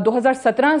2017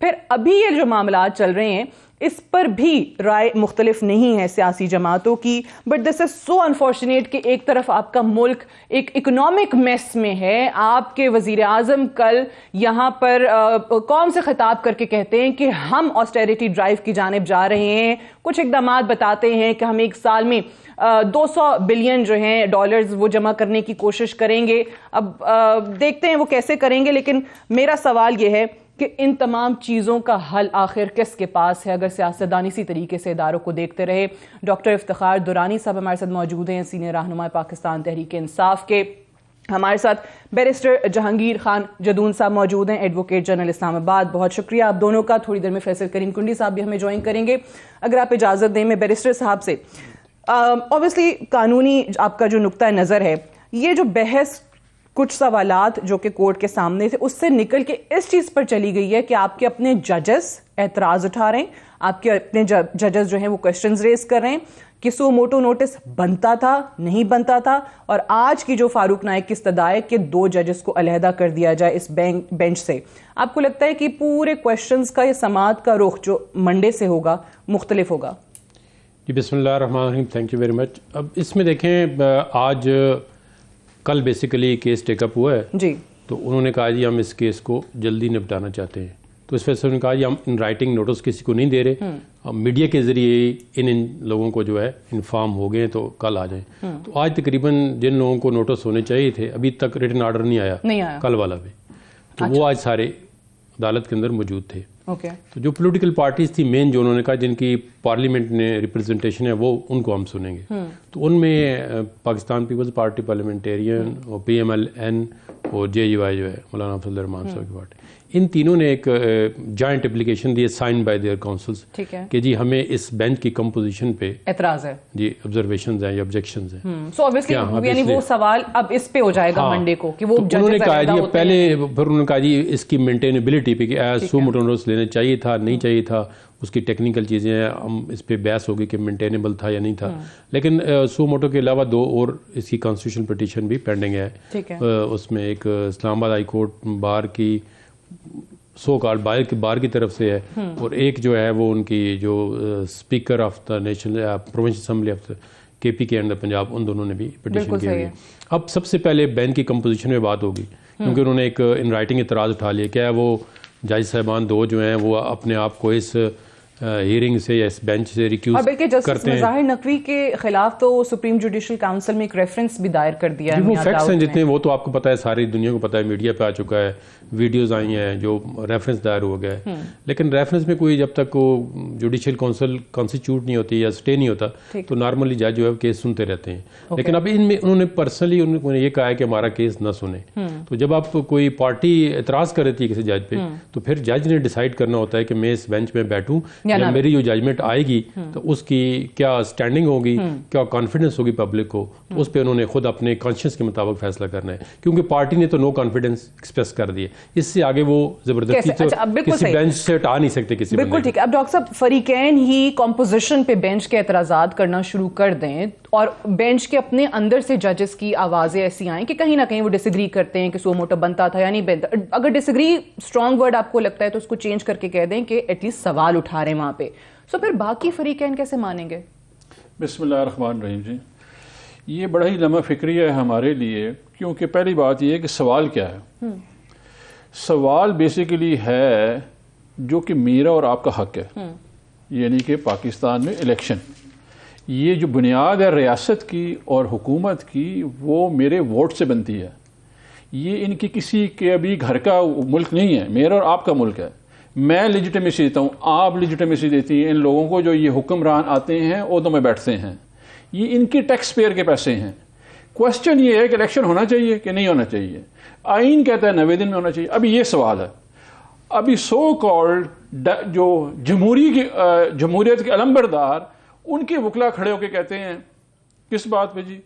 پھر ابھی یہ جو معاملات چل رہے ہیں اس پر بھی رائے مختلف نہیں ہے سیاسی جماعتوں کی. But this is so unfortunate کہ ایک طرف آپ کا ملک ایک اکنامک میس میں ہے. آپ کے وزیر اعظم کل یہاں پر قوم سے خطاب کر کے کہتے ہیں کہ ہم آسٹیریٹی ڈرائیو کی جانب جا رہے ہیں. کچھ اقدامات بتاتے ہیں کہ ہم ایک سال میں 200 بلین جو ہیں ڈالرز وہ جمع کرنے کی کوشش کریں گے. اب دیکھتے ہیں وہ کیسے کریں گے, لیکن میرا سوال یہ ہے کہ ان تمام چیزوں کا حل آخر کس کے پاس ہے اگر سیاستدان اسی طریقے سے اداروں کو دیکھتے رہے. ڈاکٹر افتخار درانی صاحب ہمارے ساتھ موجود ہیں, سینئر رہنما پاکستان تحریک انصاف کے. ہمارے ساتھ بیرسٹر جہانگیر خان جدون صاحب موجود ہیں, ایڈوکیٹ جنرل اسلام آباد. بہت شکریہ آپ دونوں کا. تھوڑی دیر میں فیصل کریم کنڈی صاحب بھی ہمیں جوائن کریں گے. اگر آپ اجازت دیں میں بیرسٹر صاحب سے, اوبویسلی قانونی آپ کا جو نقطہ نظر ہے, یہ جو بحث کچھ سوالات جو کہ کورٹ کے سامنے تھے اس سے نکل کے اس چیز پر چلی گئی ہے کہ آپ کے اپنے ججز اعتراض اٹھا رہے ہیں, آپ کے اپنے ججز جو ہیں وہ کوشچنز ریز کر رہے ہیں کہ سو موٹو نوٹس بنتا تھا نہیں بنتا تھا, اور آج کی جو فاروق نائک کی استدعا کہ 2 ججز کو علیحدہ کر دیا جائے اس بینچ سے. آپ کو لگتا ہے کہ پورے کوشچنز کا یا سماعت کا رخ جو منڈے سے ہوگا مختلف ہوگا؟ جی بسم اللہ الرحمن الرحیم, تھینک یو ویری مچ. اب اس میں دیکھیں آج کل بیسیکلی کیس ٹیک اپ ہوا ہے جی, تو انہوں نے کہا جی ہم اس کیس کو جلدی نپٹانا چاہتے ہیں. تو اس وجہ سے انہوں نے کہا جی ہم ان رائٹنگ نوٹس کسی کو نہیں دے رہے, ہم میڈیا کے ذریعے ان لوگوں کو جو ہے انفارم ہو گئے تو کل آ جائیں. تو آج تقریباً جن لوگوں کو نوٹس ہونے چاہیے تھے ابھی تک ریٹن آرڈر نہیں آیا کل والا بھی, تو وہ آج سارے عدالت کے اندر موجود تھے. تو جو پولیٹیکل پارٹیز تھی مین جو انہوں نے کہا جن کی پارلیمنٹ نے ریپرزنٹیشن ہے وہ ان کو ہم سنیں گے. تو ان میں پاکستان پیپلز پارٹی پارلیمنٹیرین اور PMLN اور JUI جو ہے مولانا فضل الرحمان صاحب کی پارٹی, ان تینوں نے ایک جوائنٹ اپلیکیشن دی سائن بائی دیئر کونسلز کہ جی ہمیں اس بینچ کی کمپوزیشن پہ اعتراض ہے, جی آبزرویشنز ہیں یا آبجیکشنز ہیں. سو obviously یعنی وہ سوال اب اس پہ ہو جائے گا منڈے کو کہ وہ انہوں نے کہا جی پہلے, پھر انہوں نے کہا جی اس کی مینٹینیبلٹی پہ کہ سو موٹو نوٹس لینا چاہیے تھا نہیں چاہیے تھا, اس کی ٹیکنیکل چیزیں ہیں, ہم اس پہ بحث ہوگی کہ مینٹینیبل تھا یا نہیں تھا. لیکن سو موٹو کے علاوہ 2 اور اس کی کانسٹیٹیوشنل پٹیشن بھی پینڈنگ ہے. اس میں ایک اسلام آباد ہائی کورٹ بار کی سو کال بار کی طرف سے ہے, اور ایک جو ہے وہ ان کی جو speaker of the national provincial assembly of KP کے انڈر پنجاب, ان دونوں نے بھی پٹیشن کی ہوئی ہے. اب سب سے پہلے بینچ کی کمپوزیشن میں بات ہوگی کیونکہ انہوں نے ایک ان رائٹنگ اعتراض اٹھا لیا. کیا ہے وہ جج صاحبان 2 جو ہیں وہ اپنے آپ کو اس ہیئرنگ سے یا اس بینچ سے ریکیوز کرتے ہیں. جسٹس مظاہر نقوی کے خلاف تو سپریم جوڈیشل کاؤنسل میں ایک ریفرنس بھی دائر کر دیا ہے. وہ فیکٹس ہیں جتنے وہ تو آپ کو پتہ ہے, ساری دنیا کو پتہ ہے, میڈیا پہ آ چکا ہے, ویڈیوز آئی ہیں جو ریفرنس دائر ہو گیا ہے. لیکن ریفرنس میں کوئی جب تک وہ جوڈیشل کونسل کانسٹیٹیوٹ نہیں ہوتی یا اسٹے نہیں ہوتا تو نارملی جج جو ہے کیس سنتے رہتے ہیں. لیکن اب ان میں انہوں نے پرسنلی انہوں نے یہ کہا ہے کہ ہمارا کیس نہ سنیں. تو جب آپ کوئی پارٹی اعتراض کر رہی ہے کسی جج پہ تو پھر جج نے ڈیسائیڈ کرنا ہوتا ہے کہ میں اس بینچ میں بیٹھوں یا میری جو ججمنٹ آئے گی تو اس کی کیا اسٹینڈنگ ہوگی, کیا کانفیڈنس ہوگی پبلک کو, تو اس پہ انہوں نے خود اپنے کانشیس کے مطابق فیصلہ کرنا ہے. کیونکہ پارٹی نے تو نو کانفیڈنس ایکسپریس کر دی ہے, اس سے آگے وہ زبردستی تو کسی بینچ سے ہٹا نہیں سکتے کسی. بالکل ٹھیک ہے. اب ڈاکٹر صاحب فریقین ہی کمپوزیشن پہ بینچ کے اعتراضات کرنا شروع کر دیں اور بینچ کے اپنے اندر سے ججز کی آوازیں ایسی آئیں کہ کہیں نہ کہیں وہ ڈس ایگری کرتے ہیں کہ سو موٹو بنتا تھا یا نہیں بنتا. اگر ڈس ایگری اسٹرانگ ورڈ آپ کو لگتا ہے تو اس کو چینج کر کے کہہ دیں کہ ایٹ لیسٹ سوال اٹھا رہے ہیں وہاں پہ. سو پھر باقی فریقین کیسے مانیں گے؟ بسم اللہ الرحمن الرحیم. جی یہ بڑا ہی لمحہ فکری ہے ہمارے لیے, کیونکہ پہلی بات یہ ہے کہ سوال کیا ہے. سوال بیسیکلی ہے جو کہ میرا اور آپ کا حق ہے, یعنی کہ پاکستان میں الیکشن, یہ جو بنیاد ہے ریاست کی اور حکومت کی وہ میرے ووٹ سے بنتی ہے. یہ ان کی کسی کے ابھی گھر کا ملک نہیں ہے, میرا اور آپ کا ملک ہے. میں لیجیٹمیسی دیتا ہوں, آپ لیجیٹمیسی دیتی ہیں ان لوگوں کو جو یہ حکمران آتے ہیں عہدوں میں بیٹھتے ہیں. یہ ان کی ٹیکس پیئر کے پیسے ہیں. کوشچن یہ ہے کہ الیکشن ہونا چاہیے کہ نہیں ہونا چاہیے. آئین کہتا ہے 90 دن میں ہونا چاہیے. ابھی یہ سوال ہے, ابھی سو کالڈ جو جمہوریت کے علمبردار ان کے وکلا کھڑے ہو کے کہتے ہیں کس بات پہ جی,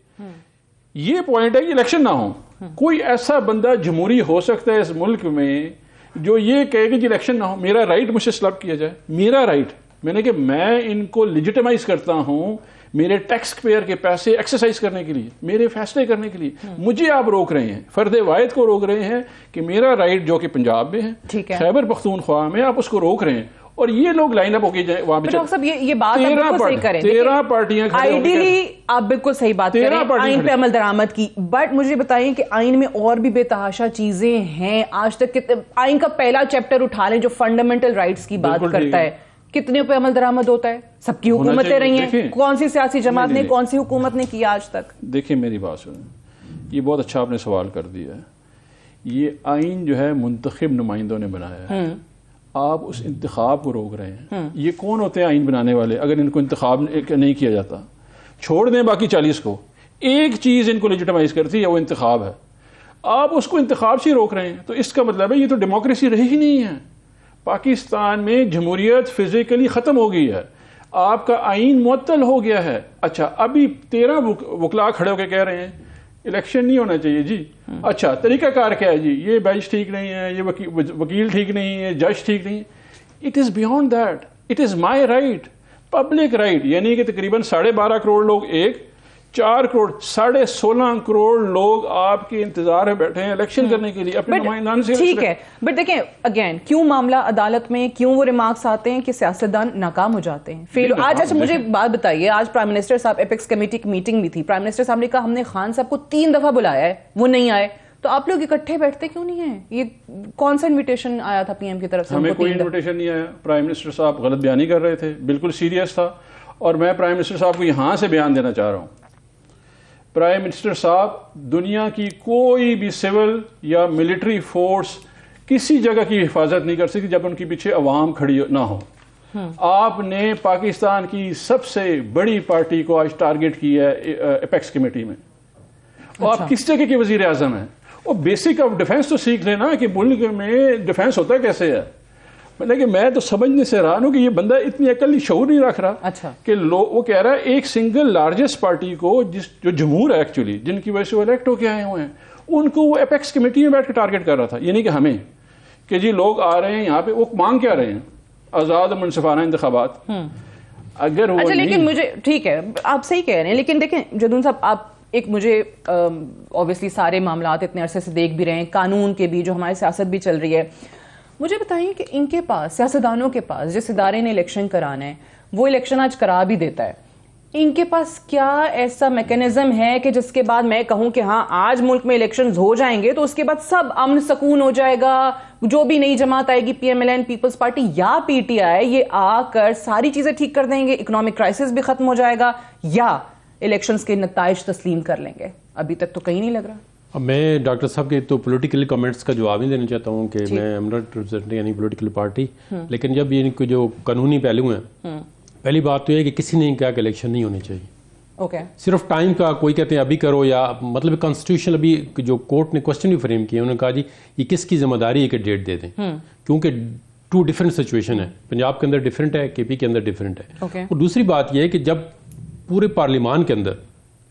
یہ پوائنٹ ہے کہ الیکشن نہ ہو. کوئی ایسا بندہ جمہوری ہو سکتا ہے اس ملک میں جو یہ کہے کہ جی الیکشن نہ ہو, میرا رائٹ مجھ سے سلب کیا جائے, میرا رائٹ, میں نے کہ میں ان کو لیجیٹمائز کرتا ہوں, میرے ٹیکس پیئر کے پیسے ایکسرسائز کرنے کے لیے, میرے فیصلے کرنے کے لیے مجھے آپ روک رہے ہیں, فرد واحد کو روک رہے ہیں کہ میرا رائٹ جو کہ پنجاب میں ہے, خیبر پختونخوا میں, آپ اس کو روک رہے ہیں. اور یہ لوگ لائن اپ ہو کے وہاں پہ ڈاکٹر صاحب یہ بات آپ بالکل صحیح کریں, 13 پارٹیاں آئیڈیلی آپ بالکل صحیح بات کریں آئین پہ عمل درآمد کی, بٹ مجھے بتائیں کہ آئین میں اور بھی بے تحاشا چیزیں ہیں. آج تک آئین کا پہلا چیپٹر اٹھا لیں جو فنڈامنٹل رائٹس کی بات کرتا ہے, کتنے پہ عمل درآمد ہوتا ہے؟ سب کی حکومتیں رہی ہیں, کون سی سیاسی جماعت نے, کون سی حکومت نے کیا آج تک؟ دیکھیں میری بات سنیں, یہ بہت اچھا آپ نے سوال کر دیا ہے. یہ آئین جو ہے منتخب نمائندوں نے بنایا ہے, آپ اس انتخاب کو روک رہے ہیں. یہ کون ہوتے ہیں آئین بنانے والے؟ اگر ان کو انتخاب نہیں کیا جاتا, چھوڑ دیں باقی 40 کو, ایک چیز ان کو لیجیٹمائز کرتی ہے وہ انتخاب ہے, آپ اس کو انتخاب سے روک رہے ہیں, تو اس کا مطلب ہے یہ تو ڈیموکریسی رہی ہی نہیں ہے. پاکستان میں جمہوریت فزیکلی ختم ہو گئی ہے, آپ کا آئین معطل ہو گیا ہے. اچھا ابھی 13 وکلاء کھڑے ہو کے کہہ رہے ہیں الیکشن نہیں ہونا چاہیے جی. اچھا طریقہ کار کیا ہے جی؟ یہ بینچ ٹھیک نہیں ہے, یہ وکیل ٹھیک نہیں ہے, جج ٹھیک نہیں ہے. It is beyond that, it is my right, public right. یعنی کہ تقریباً 12.5 کروڑ لوگ, 4 کروڑ 16.5 کروڑ لوگ آپ کے انتظار میں بیٹھے ہیں الیکشن کرنے کے لیے اپنے نمائندان سے. ٹھیک ہے, بٹ دیکھیں اگین کیوں معاملہ عدالت میں, کیوں وہ ریمارکس آتے ہیں کہ سیاستدان ناکام ہو جاتے ہیں, فیل. آج اچھا مجھے بات بتائیے, آج پرائم منسٹر صاحب ایپیکس کمیٹی کی میٹنگ بھی تھی, پرائم منسٹر صاحب نے کہا ہم نے خان صاحب کو 3 دفعہ بلایا ہے, وہ نہیں آئے, تو آپ لوگ اکٹھے بیٹھتے کیوں نہیں ہیں؟ یہ کون سا انویٹیشن آیا تھا پی ایم کی طرف سے؟ ہمیں کوئی انویٹیشن نہیں آیا. پرائم منسٹر صاحب غلط بیانی کر رہے تھے, بالکل سیریس تھا, اور میں پرائم منسٹر صاحب کو یہاں سے بیان دینا چاہ رہا ہوں. پرائم منسٹر صاحب دنیا کی کوئی بھی سول یا ملٹری فورس کسی جگہ کی حفاظت نہیں کر سکتی جب ان کے پیچھے عوام کھڑی نہ ہو. آپ نے پاکستان کی سب سے بڑی پارٹی کو آج ٹارگٹ کیا ہے ایپیکس کمیٹی میں, اور آپ کس جگہ کے وزیر اعظم ہیں؟ وہ بیسک آف ڈیفینس تو سیکھ لینا کہ ملک میں ڈیفینس ہوتا کیسے ہے. لیکن میں تو سمجھنے سے حیران ہوں کہ یہ بندہ اتنی عقل شعور نہیں رکھ رہا. اچھا کہ وہ کہہ رہا ہے ایک سنگل لارجسٹ پارٹی کو, جو جمہور ہے ایکچولی, جن کی وجہ سے وہ الیکٹ ہو کے آئے ہوئے ہیں, ان کو وہ ایپیکس کمیٹی میں بیٹھ کے ٹارگٹ کر رہا تھا. یعنی کہ ہمیں کہ جی لوگ آ رہے ہیں یہاں پہ, وہ مانگ کیا رہے ہیں؟ آزاد و منصفانہ انتخابات. اگر وہ اچھا لیکن مجھے ٹھیک ہے آپ صحیح کہہ رہے ہیں, لیکن دیکھیں جدون صاحب, آپ ایک مجھے اوبیسلی سارے معاملات اتنے عرصے سے دیکھ بھی رہے ہیں, قانون کے بھی, جو ہماری سیاست بھی چل رہی ہے, مجھے بتائیے کہ ان کے پاس, سیاستدانوں کے پاس, جس ادارے نے الیکشن کرانا ہے وہ الیکشن آج کرا بھی دیتا ہے, ان کے پاس کیا ایسا میکینزم ہے کہ جس کے بعد میں کہوں کہ ہاں آج ملک میں الیکشنز ہو جائیں گے تو اس کے بعد سب امن سکون ہو جائے گا, جو بھی نئی جماعت آئے گی, پی ایم ایل این, پیپلز پارٹی یا پی ٹی آئی, یہ آ کر ساری چیزیں ٹھیک کر دیں گے, اکنامک کرائسس بھی ختم ہو جائے گا, یا الیکشنز کے نتائج تسلیم کر لیں گے؟ ابھی تک تو کہیں نہیں لگ رہا. اب میں ڈاکٹر صاحب کے تو پولیٹیکل کمنٹس کا جواب نہیں دینا چاہتا ہوں کہ میں am not representing any political party, لیکن جب یہ جو قانونی پہلو ہیں, پہلی بات تو یہ ہے کہ کسی نے کہا کہ الیکشن نہیں ہونی چاہیے. اوکے, صرف ٹائم کا, کوئی کہتے ہیں ابھی کرو, یا مطلب کانسٹیٹیوشن ابھی جو کورٹ نے کوشچن بھی فریم کیا, انہوں نے کہا جی یہ کس کی ذمہ داری ہے کہ ڈیٹ دے دیں, کیونکہ 2 ڈفرینٹ سچویشن ہے, پنجاب کے اندر ڈفرینٹ ہے, کے پی کے اندر ڈفرینٹ ہے. اور دوسری بات یہ ہے کہ جب پورے پارلیمان کے اندر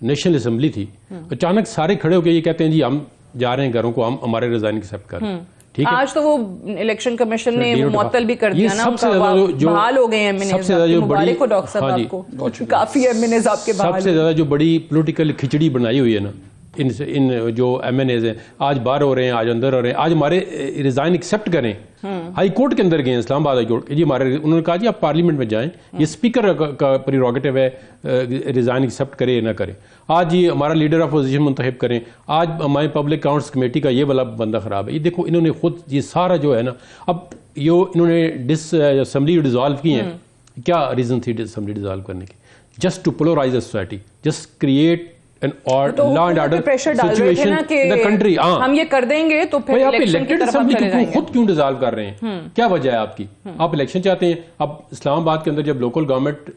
نیشنل اسمبلی تھی, اچانک سارے کھڑے ہو کے یہ کہتے ہیں جی ہم جا رہے ہیں گھروں کو, ہم ہمارے ریزائن ایکسیپٹ کر رہے ہیں. ٹھیک ہے, آج تو وہ الیکشن کمیشن نے معطل بھی کر دیا نا, بحال ہو گئے ہیں سب سے زیادہ جو بڑی, ڈاکٹر صاحب آپ کو کافی ایم این ایز آپ کے بحال, سب سے زیادہ جو بڑی پولیٹیکل کھچڑی بنائی ہوئی ہے نا, ان جو ایم این ایز ہیں آج باہر ہو رہے ہیں, آج اندر ہو رہے ہیں, آج ہمارے ریزائن ایکسیپٹ کریں, ہائی کورٹ کے اندر گئے, اسلام آباد ہائی کورٹ, جی ہمارے, انہوں نے کہا جی آپ پارلیمنٹ میں جائیں, یہ اسپیکر کا پریروگیٹو ہے, ریزائن ایکسیپٹ کرے یا نہ کرے. آج یہ ہمارا لیڈر آف اپوزیشن منتخب کریں, آج ہمارے پبلک اکاؤنٹس کمیٹی کا یہ والا بندہ خراب ہے. یہ دیکھو انہوں نے خود یہ سارا جو ہے نا, اب یہ انہوں نے اسمبلی ڈیزالو کی ہیں, کیا ریزن تھی اسمبلی ڈیزالو کرنے کی؟ Just to polarize a society, just create ہم یہ کر دیں گے تو پھر خود کیوں ڈیزالو کر رہے ہیں؟ کیا وجہ ہے آپ کی؟ آپ الیکشن چاہتے ہیں. اب اسلام آباد کے اندر جب local government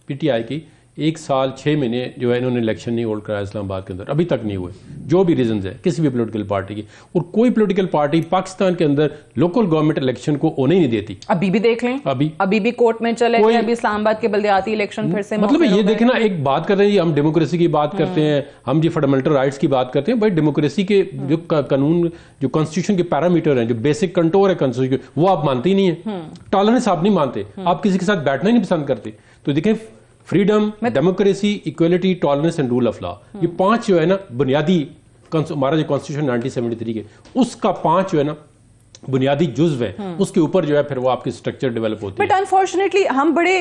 P T I کی 1 سال 6 مہینے جو ہے انہوں نے الیکشن نہیں ہولڈ کرایا اسلام آباد کے اندر, ابھی تک نہیں ہوئے, جو بھی ریزنز ہے کسی بھی پولیٹیکل پارٹی کی. اور کوئی پولیٹیکل پارٹی پاکستان کے اندر لوکل گورنمنٹ الیکشن کو ہونے ہی نہیں دیتی. ابھی بھی دیکھ لیں, ابھی بھی کورٹ میں چلے گئے, ابھی اسلام آباد کے بلدیاتی الیکشن پھر سے, مطلب یہ دیکھنا, ایک بات کرتے ہیں جی ہم ڈیموکریسی کی بات کرتے ہیں, ہم جی فنڈامنٹل رائٹس کی بات کرتے ہیں, بھائی ڈیموکریسی کے جو قانون, جو کانسٹیٹیوشن کے پیرامیٹر ہیں, جو بیسک کنٹور ہے کانسٹیٹیوشن, وہ آپ مانتے ہی نہیں ہیں. ٹالرنس آپ نہیں مانتے, آپ کسی کے ساتھ بیٹھنا ہی نہیں پسند کرتے. تو دیکھیں freedom, democracy, equality, tolerance and rule of law. یہ 5 جو ہے نا بنیادی ہمارا جو کانسٹیٹیوشن 1973 کے اس کا 5 جو ہے نا بنیادی جزو ہے, اس کے اوپر جو ہے پھر وہ آپ کی اسٹرکچر ڈیولپ ہوتی ہے. بٹ انفارچونیٹلی ہم بڑے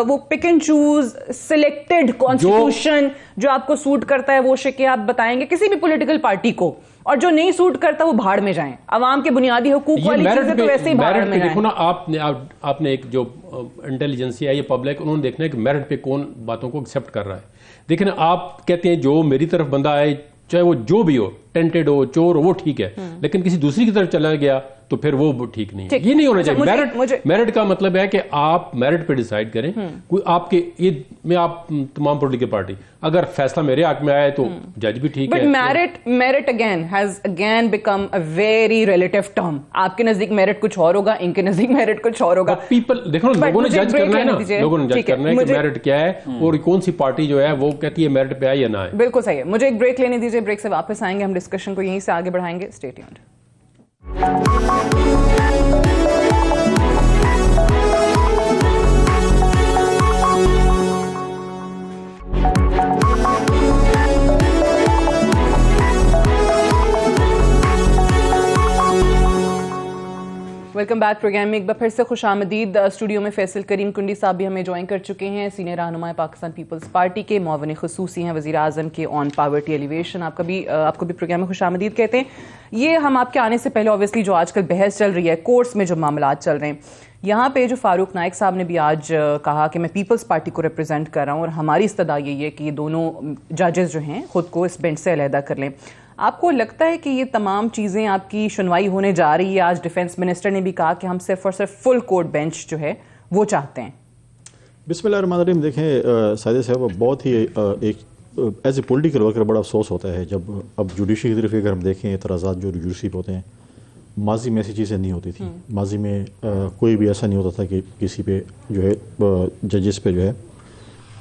وہ pick and choose selected constitution جو آپ کو سوٹ کرتا ہے وہ شکے آپ بتائیں گے کسی بھی پولیٹیکل پارٹی کو, اور جو نہیں سوٹ کرتا وہ بھاڑ میں جائیں. عوام کے بنیادی حقوق والی چیزیں تو ویسے ہی بھاڑ میں جائیں. دیکھو نا آپ نے ایک جو انٹیلیجنسی ہے یہ پبلک, انہوں نے دیکھنا ہے کہ میرٹ پہ کون باتوں کو ایکسیپٹ کر رہا ہے. دیکھیں نا آپ کہتے ہیں جو میری طرف بندہ آئے چاہے وہ جو بھی ہو, ٹینٹڈ ہو, چور ہو, وہ ٹھیک ہے, لیکن کسی دوسری کی طرف چلا گیا تو پھر وہ ٹھیک نہیں ہے. یہ نہیں ہونا چاہیے. میرٹ کا مطلب ہے کہ آپ میرٹ پہ ڈیسائیڈ کریں. کوئی آپ کے میں آپ تمام پولیٹیکل پارٹی اگر فیصلہ میرے حق میں آئے تو جج بھی ٹھیک ہے. But merit again has again become a very relative term. آپ کے نزدیک میرٹ کچھ اور ہوگا, ان کے نزدیک میرٹ کچھ اور ہوگا. پیپل دیکھو نا, لوگوں نے جج کرنا ہے نا, لوگوں نے جج کرنا ہے کہ میرٹ کیا ہے اور کون سی پارٹی جو ہے وہ کہتی ہے میرٹ پہ آئے یا نہ آئے. بالکل صحیح ہے. مجھے ایک بریک لینے دیجیے, بریک سے واپس آئیں گے, ہم ڈسکشن کو یہیں سے آگے بڑھائیں گے. Stay tuned. Welcome back programme میں ایک بار پھر سے خوش آمدید. اسٹوڈیو میں فیصل کریم کنڈی صاحب بھی ہمیں جوائن کر چکے ہیں, سینئر رہنما پاکستان پیپلز پارٹی کے, معاون خصوصی ہیں وزیر اعظم کے آن پاورٹی ایلیویشن. آپ کو بھی پروگرام میں خوش آمدید کہتے ہیں. یہ ہم آپ کے آنے سے پہلے اوبیسلی جو آج کل بحث چل رہی ہے, کورٹس میں جو معاملات چل رہے ہیں, یہاں پہ جو فاروق نائک صاحب نے بھی آج کہا کہ میں پیپلز پارٹی کو ریپرزینٹ کر رہا ہوں اور ہماری استدعا یہی ہے کہ یہ دونوں ججز جو ہیں خود کو اس بینچ سے علیحدہ کر لیں. آپ کو لگتا ہے کہ یہ تمام چیزیں آپ کی سنوائی ہونے جا رہی ہے؟ آج ڈیفینس منسٹر نے بھی کہا کہ ہم صرف اور صرف فل کورٹ بینچ جو ہے وہ چاہتے ہیں. بسم اللہ الرحمن الرحیم. دیکھیں سعید صاحب, بہت ہی ایک ایز اے پولیٹیکل ورکر بڑا افسوس ہوتا ہے جب اب جوڈیشری کی طرف اگر ہم دیکھیں اعتراضات جو جوڈیشری پہ ہوتے ہیں, ماضی میں ایسی چیزیں نہیں ہوتی تھیں. ماضی میں کوئی بھی ایسا نہیں ہوتا تھا کہ کسی پہ جو ہے ججز پہ جو ہے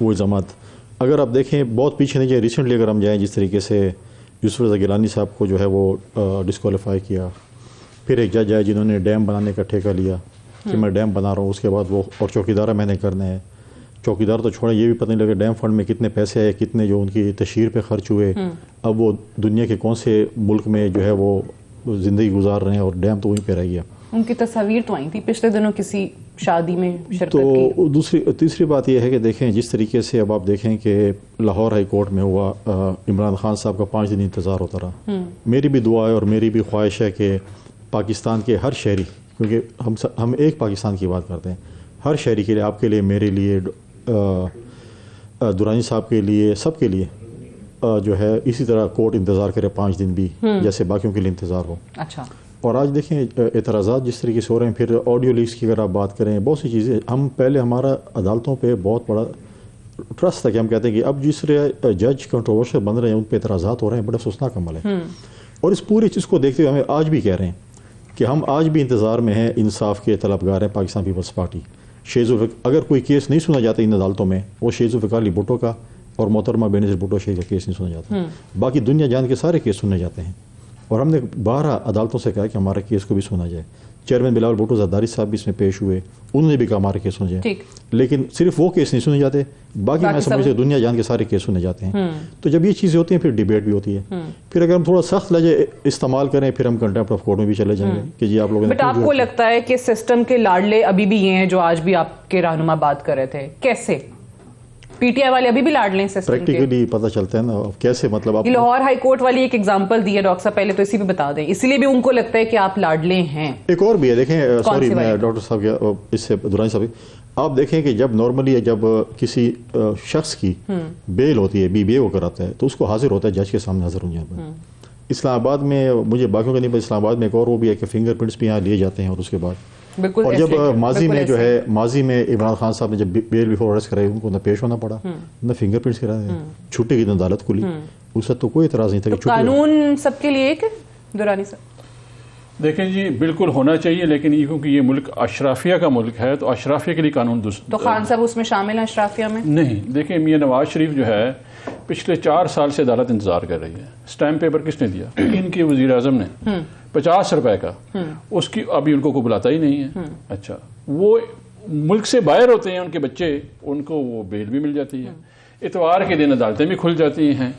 وہ الزامات. اگر آپ دیکھیں بہت پیچھے نہیں جائیں, ریسنٹلی اگر ہم جائیں, جس طریقے سے یوسف رضا گیلانی صاحب کو جو ہے وہ ڈسکوالیفائی کیا, پھر ایک جج آئے جنہوں نے ڈیم بنانے کا ٹھیکہ لیا کہ میں ڈیم بنا رہا ہوں, اس کے بعد وہ اور چوکیدارہ میں نے کرنا ہے. چوکیدار تو چھوڑیں, یہ بھی پتہ نہیں لگا ڈیم فنڈ میں کتنے پیسے آئے, کتنے جو ان کی تشہیر پہ خرچ ہوئے. اب وہ دنیا کے کون سے ملک میں جو ہے وہ زندگی گزار رہے ہیں اور ڈیم تو وہیں پہ رہ گیا. ان کی تصاویر تو آئی تھی پچھلے دنوں کسی شادی میں شرکت کی. تو تیسری بات یہ ہے کہ دیکھیں جس طریقے سے اب آپ دیکھیں کہ لاہور ہائی کورٹ میں ہوا, عمران خان صاحب کا 5 دن انتظار ہوتا رہا. میری بھی دعا ہے اور میری بھی خواہش ہے کہ پاکستان کے ہر شہری, کیونکہ ہم ایک پاکستان کی بات کرتے ہیں, ہر شہری کے لیے, آپ کے لیے, میرے لیے, درانی صاحب کے لیے, سب کے لیے جو ہے اسی طرح کورٹ انتظار کرے 5 دن بھی, جیسے باقیوں کے لیے انتظار ہو. اچھا. اور آج دیکھیں اعتراضات جس طریقے سے ہو رہے ہیں, پھر آڈیو لیکس کی اگر آپ بات کریں, بہت سی چیزیں, ہم پہلے ہمارا عدالتوں پہ بہت بڑا ٹرسٹ تھا کہ ہم کہتے ہیں کہ اب جس طرح جج کنٹروورشل بن رہے ہیں, ان پہ اعتراضات ہو رہے ہیں, بڑا افسوسناک عمل ہے. اور اس پوری چیز کو دیکھتے ہوئے ہمیں آج بھی کہہ رہے ہیں کہ ہم آج بھی انتظار میں ہیں, انصاف کے طلبگار ہیں پاکستان پیپلز پارٹی. اگر کوئی کیس نہیں سنا جاتا ان عدالتوں میں, وہ شیخ ذوالفقار علی بھٹو کا اور محترمہ بینظیر بھٹو شیخ کا کیس نہیں سنا جاتا. باقی دنیا جان کے سارے کیس سنے جاتے ہیں, اور ہم نے 12 عدالتوں سے کہا کہ ہمارا کیس کو بھی سنا جائے. چیئرمین بلاول بھٹو زرداری صاحب بھی اس میں پیش ہوئے, انہوں نے بھی کہا ہمارا کیس سنا جائے, لیکن صرف وہ کیس نہیں سنے جاتے, باقی میں سمجھتے دنیا جان کے سارے کیس سنے جاتے ہیں. تو جب یہ چیزیں ہوتی ہیں پھر ڈیبیٹ بھی ہوتی ہے. پھر اگر ہم تھوڑا سخت لہجے استعمال کریں, پھر ہم کنٹیمپٹ آف کورٹ میں بھی چلے جائیں گے کہ جی آپ لوگوں نے. بٹ آپ کو لگتا ہے کہ سسٹم کے لاڈلے ابھی بھی یہ ہیں جو آج بھی آپ کے رہنما بات کر رہے تھے, کیسے پی ٹی آئی والے ابھی بھی لاڈلے ہیں سسٹم کے؟ پریکٹیکلی پتہ چلتا ہے نا کیسے, مطلب آپ لاہور ہائی کورٹ والی ایک ایگزامپل دی ہے ڈاکٹر صاحب, پہلے تو اسی پہ بتا دیں, اسی لیے بھی ان کو لگتا ہے کہ آپ لاڈلے ہیں. ایک اور بھی ہے, دیکھیں سوری میں ڈاکٹر صاحب اس سے دورانی صاحب, آپ دیکھیں کہ جب نارملی جب کسی شخص کی بیل ہوتی ہے, بی وہ کراتا ہے, تو اس کو حاضر ہوتا ہے جج کے سامنے حاضر ہوں. یہاں پر اسلام آباد میں, مجھے باقیوں کا نہیں پتا, اسلام آباد میں ایک اور وہ بھی ہے کہ فنگر پرنٹس بھی یہاں لیے جاتے ہیں, اور اس کے بعد اور جب ماضی میں جو ہے, ماضی میں عمران خان صاحب نے جب بیل بیفور ارسٹ کرائی, ان کو نہ پیش ہونا پڑا, نہ فنگر پرنٹس کرائے, چھٹی کی نہ عدالت کھلی, اس وقت تو کوئی اعتراض نہیں تھا کہ قانون سب کے لیے. ایک دورانی صاحب دیکھیں جی بالکل ہونا چاہیے, لیکن یہ کیونکہ یہ ملک اشرافیہ کا ملک ہے تو اشرافیہ کے لیے قانون تو خان صاحب اس میں شامل ہیں اشرافیہ میں نہیں. دیکھیں میاں نواز شریف جو ہے پچھلے 4 سال سے عدالت انتظار کر رہی ہے. اسٹیمپ پیپر کس نے دیا؟ ان کے وزیر اعظم نے 50 روپے کا, اس کی ابھی ان کو کوئی بلاتا ہی نہیں ہے. اچھا, وہ ملک سے باہر ہوتے ہیں ان کے بچے, ان کو وہ بیل بھی مل جاتی ہے, اتوار کے دن عدالتیں بھی کھل جاتی ہیں.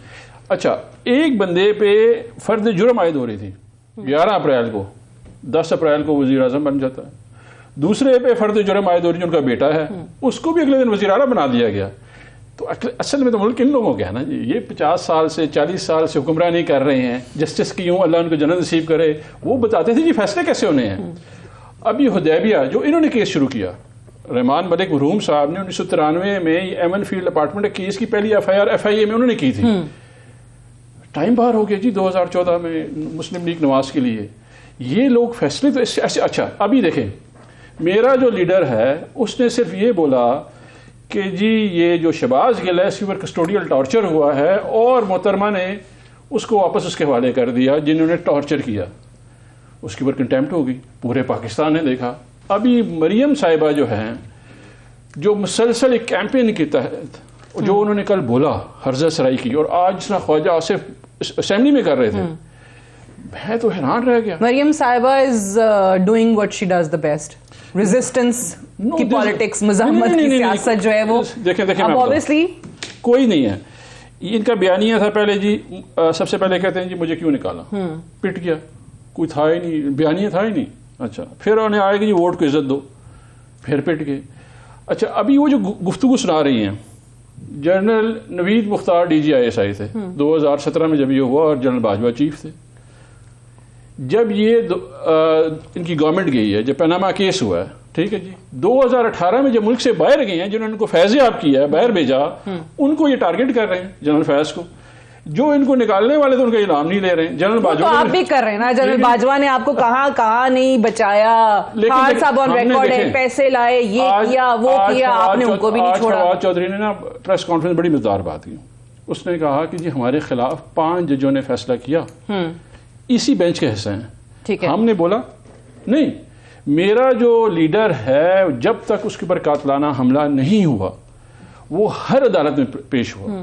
اچھا, ایک بندے پہ فرد جرم عائد ہو رہی تھی 11 اپریل کو, 10 اپریل کو وزیر اعظم بن جاتا ہے. دوسرے پہ فرد جرم عائد ہو رہی ہے, ان کا بیٹا ہے, اس کو بھی اگلے دن وزیر اعلیٰ بنا دیا گیا. تو اصل میں تو ملک ان لوگوں کا ہے نا جی, یہ 50 سال سے 40 سال سے حکمرانی کر رہے ہیں, جسٹس کی یوں اللہ ان کو جنت نصیب کرے, وہ بتاتے تھے جی فیصلے کیسے ہونے ہیں. اب یہ حدیبیہ جو انہوں نے کیس شروع کیا, رحمان ملک مرحوم صاحب نے 1993 میں ایمن فیلڈ اپارٹمنٹ کیس کی پہلی FIA میں انہوں نے کی تھی. ٹائم باہر ہو گیا جی 2014 میں مسلم لیگ نواز کے لیے. یہ لوگ فیصلے تو ایسے. اچھا ابھی دیکھیں, میرا جو لیڈر ہے اس نے صرف یہ بولا کہ جی یہ جو شہباز گل ہے اس کے اوپر کسٹوڈیل ٹارچر ہوا ہے, اور محترمہ نے اس کو واپس اس کے حوالے کر دیا جنہوں نے ٹارچر کیا. اس کے اوپر کنٹیمپٹ ہو گئی, پورے پاکستان نے دیکھا. ابھی مریم صاحبہ جو ہیں, جو مسلسل ایک کیمپین کے تحت جو انہوں نے کل بولا ہرزہ سرائی کی, اور آج جس طرح خواجہ آصف اسمبلی میں کر رہے تھے, میں تو حیران رہ گیا. مریم صاحبہ is doing what she does the best. Resistance کی پالیٹکس, مزاحمت کی سیاست جو ہے وہ دیکھیں obviously کوئی نہیں ہے. ان کا بیانیہ تھا پہلے جی, سب سے پہلے کہتے ہیں جی مجھے کیوں نکالا, پٹ گیا, کوئی تھا ہی نہیں, بیانیہ تھا ہی نہیں. اچھا پھر انہیں آئے گی جی ووٹ کو عزت دو, پھر پٹ گئے. اچھا ابھی وہ جو گفتگو سنا رہی ہیں, جنرل نوید مختار DGIS آئے تھے 2017 میں جب یہ ہوا, اور جنرل باجوہ چیف تھے. جب یہ ان کی گورنمنٹ گئی ہے, جب پیناما کیس ہوا ہے, ٹھیک ہے جی, 2018 میں جب ملک سے باہر گئے ہیں, جنہوں نے ان کو فیض یاب کیا ہے, باہر بھیجا, ان کو یہ ٹارگٹ کر رہے ہیں جنرل فیض کو. جو ان کو نکالنے والے تھے ان کا نام نہیں لے رہے ہیں. جنرل باجوہ آپ بھی کر رہے ہیں نا, جنرل باجوہ نے آپ کو کہاں نہیں بچایا, خان صاحب آن ریکارڈ ہے, پیسے لائے, یہ کیا وہ کیا, آپ نے ان کو بھی نہیں چھوڑا. فواد چودھری نے نا پریس کانفرنس بڑی مزدار بات کی, اس نے کہا کہ جی ہمارے خلاف 5 ججوں نے فیصلہ کیا, اسی بینچ کے حصے ہیں. ہم نے بولا نہیں, میرا جو لیڈر ہے جب تک اس کے اوپر قاتلانہ حملہ نہیں ہوا وہ ہر عدالت میں پیش ہوا,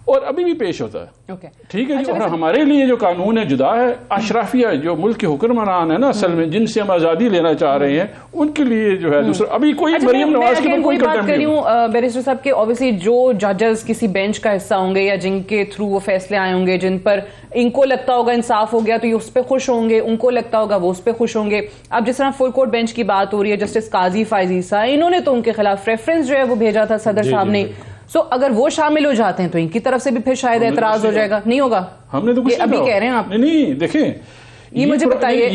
اور ابھی بھی پیش ہوتا ہے. ٹھیک ہے جی. اور ہمارے لیے جو قانون ہے جدا ہے. اشرافیہ جو ملک کے حکمران ہیں نا اصل میں, جن سے ہم آزادی لینا چاہ رہے ہیں, ان کے لیے جو ہے دوسرا ابھی کوئی مریم نواز کے اوپر کوئی بات کر رہی ہوں بیرسٹر صاحب کہ obviously جو ججز کسی بینچ کا حصہ ہوں گے یا جن کے تھرو وہ فیصلے آئے ہوں گے, جن پر ان کو لگتا ہوگا انصاف ہو گیا تو یہ اس پہ خوش ہوں گے, ان کو لگتا ہوگا وہ اس پہ خوش ہوں گے. اب جس طرح فل کورٹ بینچ کی بات ہو رہی ہے, جسٹس قاضی فائز عیسیٰ, انہوں نے تو ان کے خلاف ریفرنس جو ہے وہ بھیجا تھا صدر صاحب نے. سو اگر وہ شامل ہو جاتے ہیں تو ان کی طرف سے بھی پھر شاید اعتراض ہو جائے گا. نہیں ہوگا, ہم نے تو کچھ ابھی کہہ رہے ہیں آپ. نہیں دیکھیں, یہ مجھے بتائیے,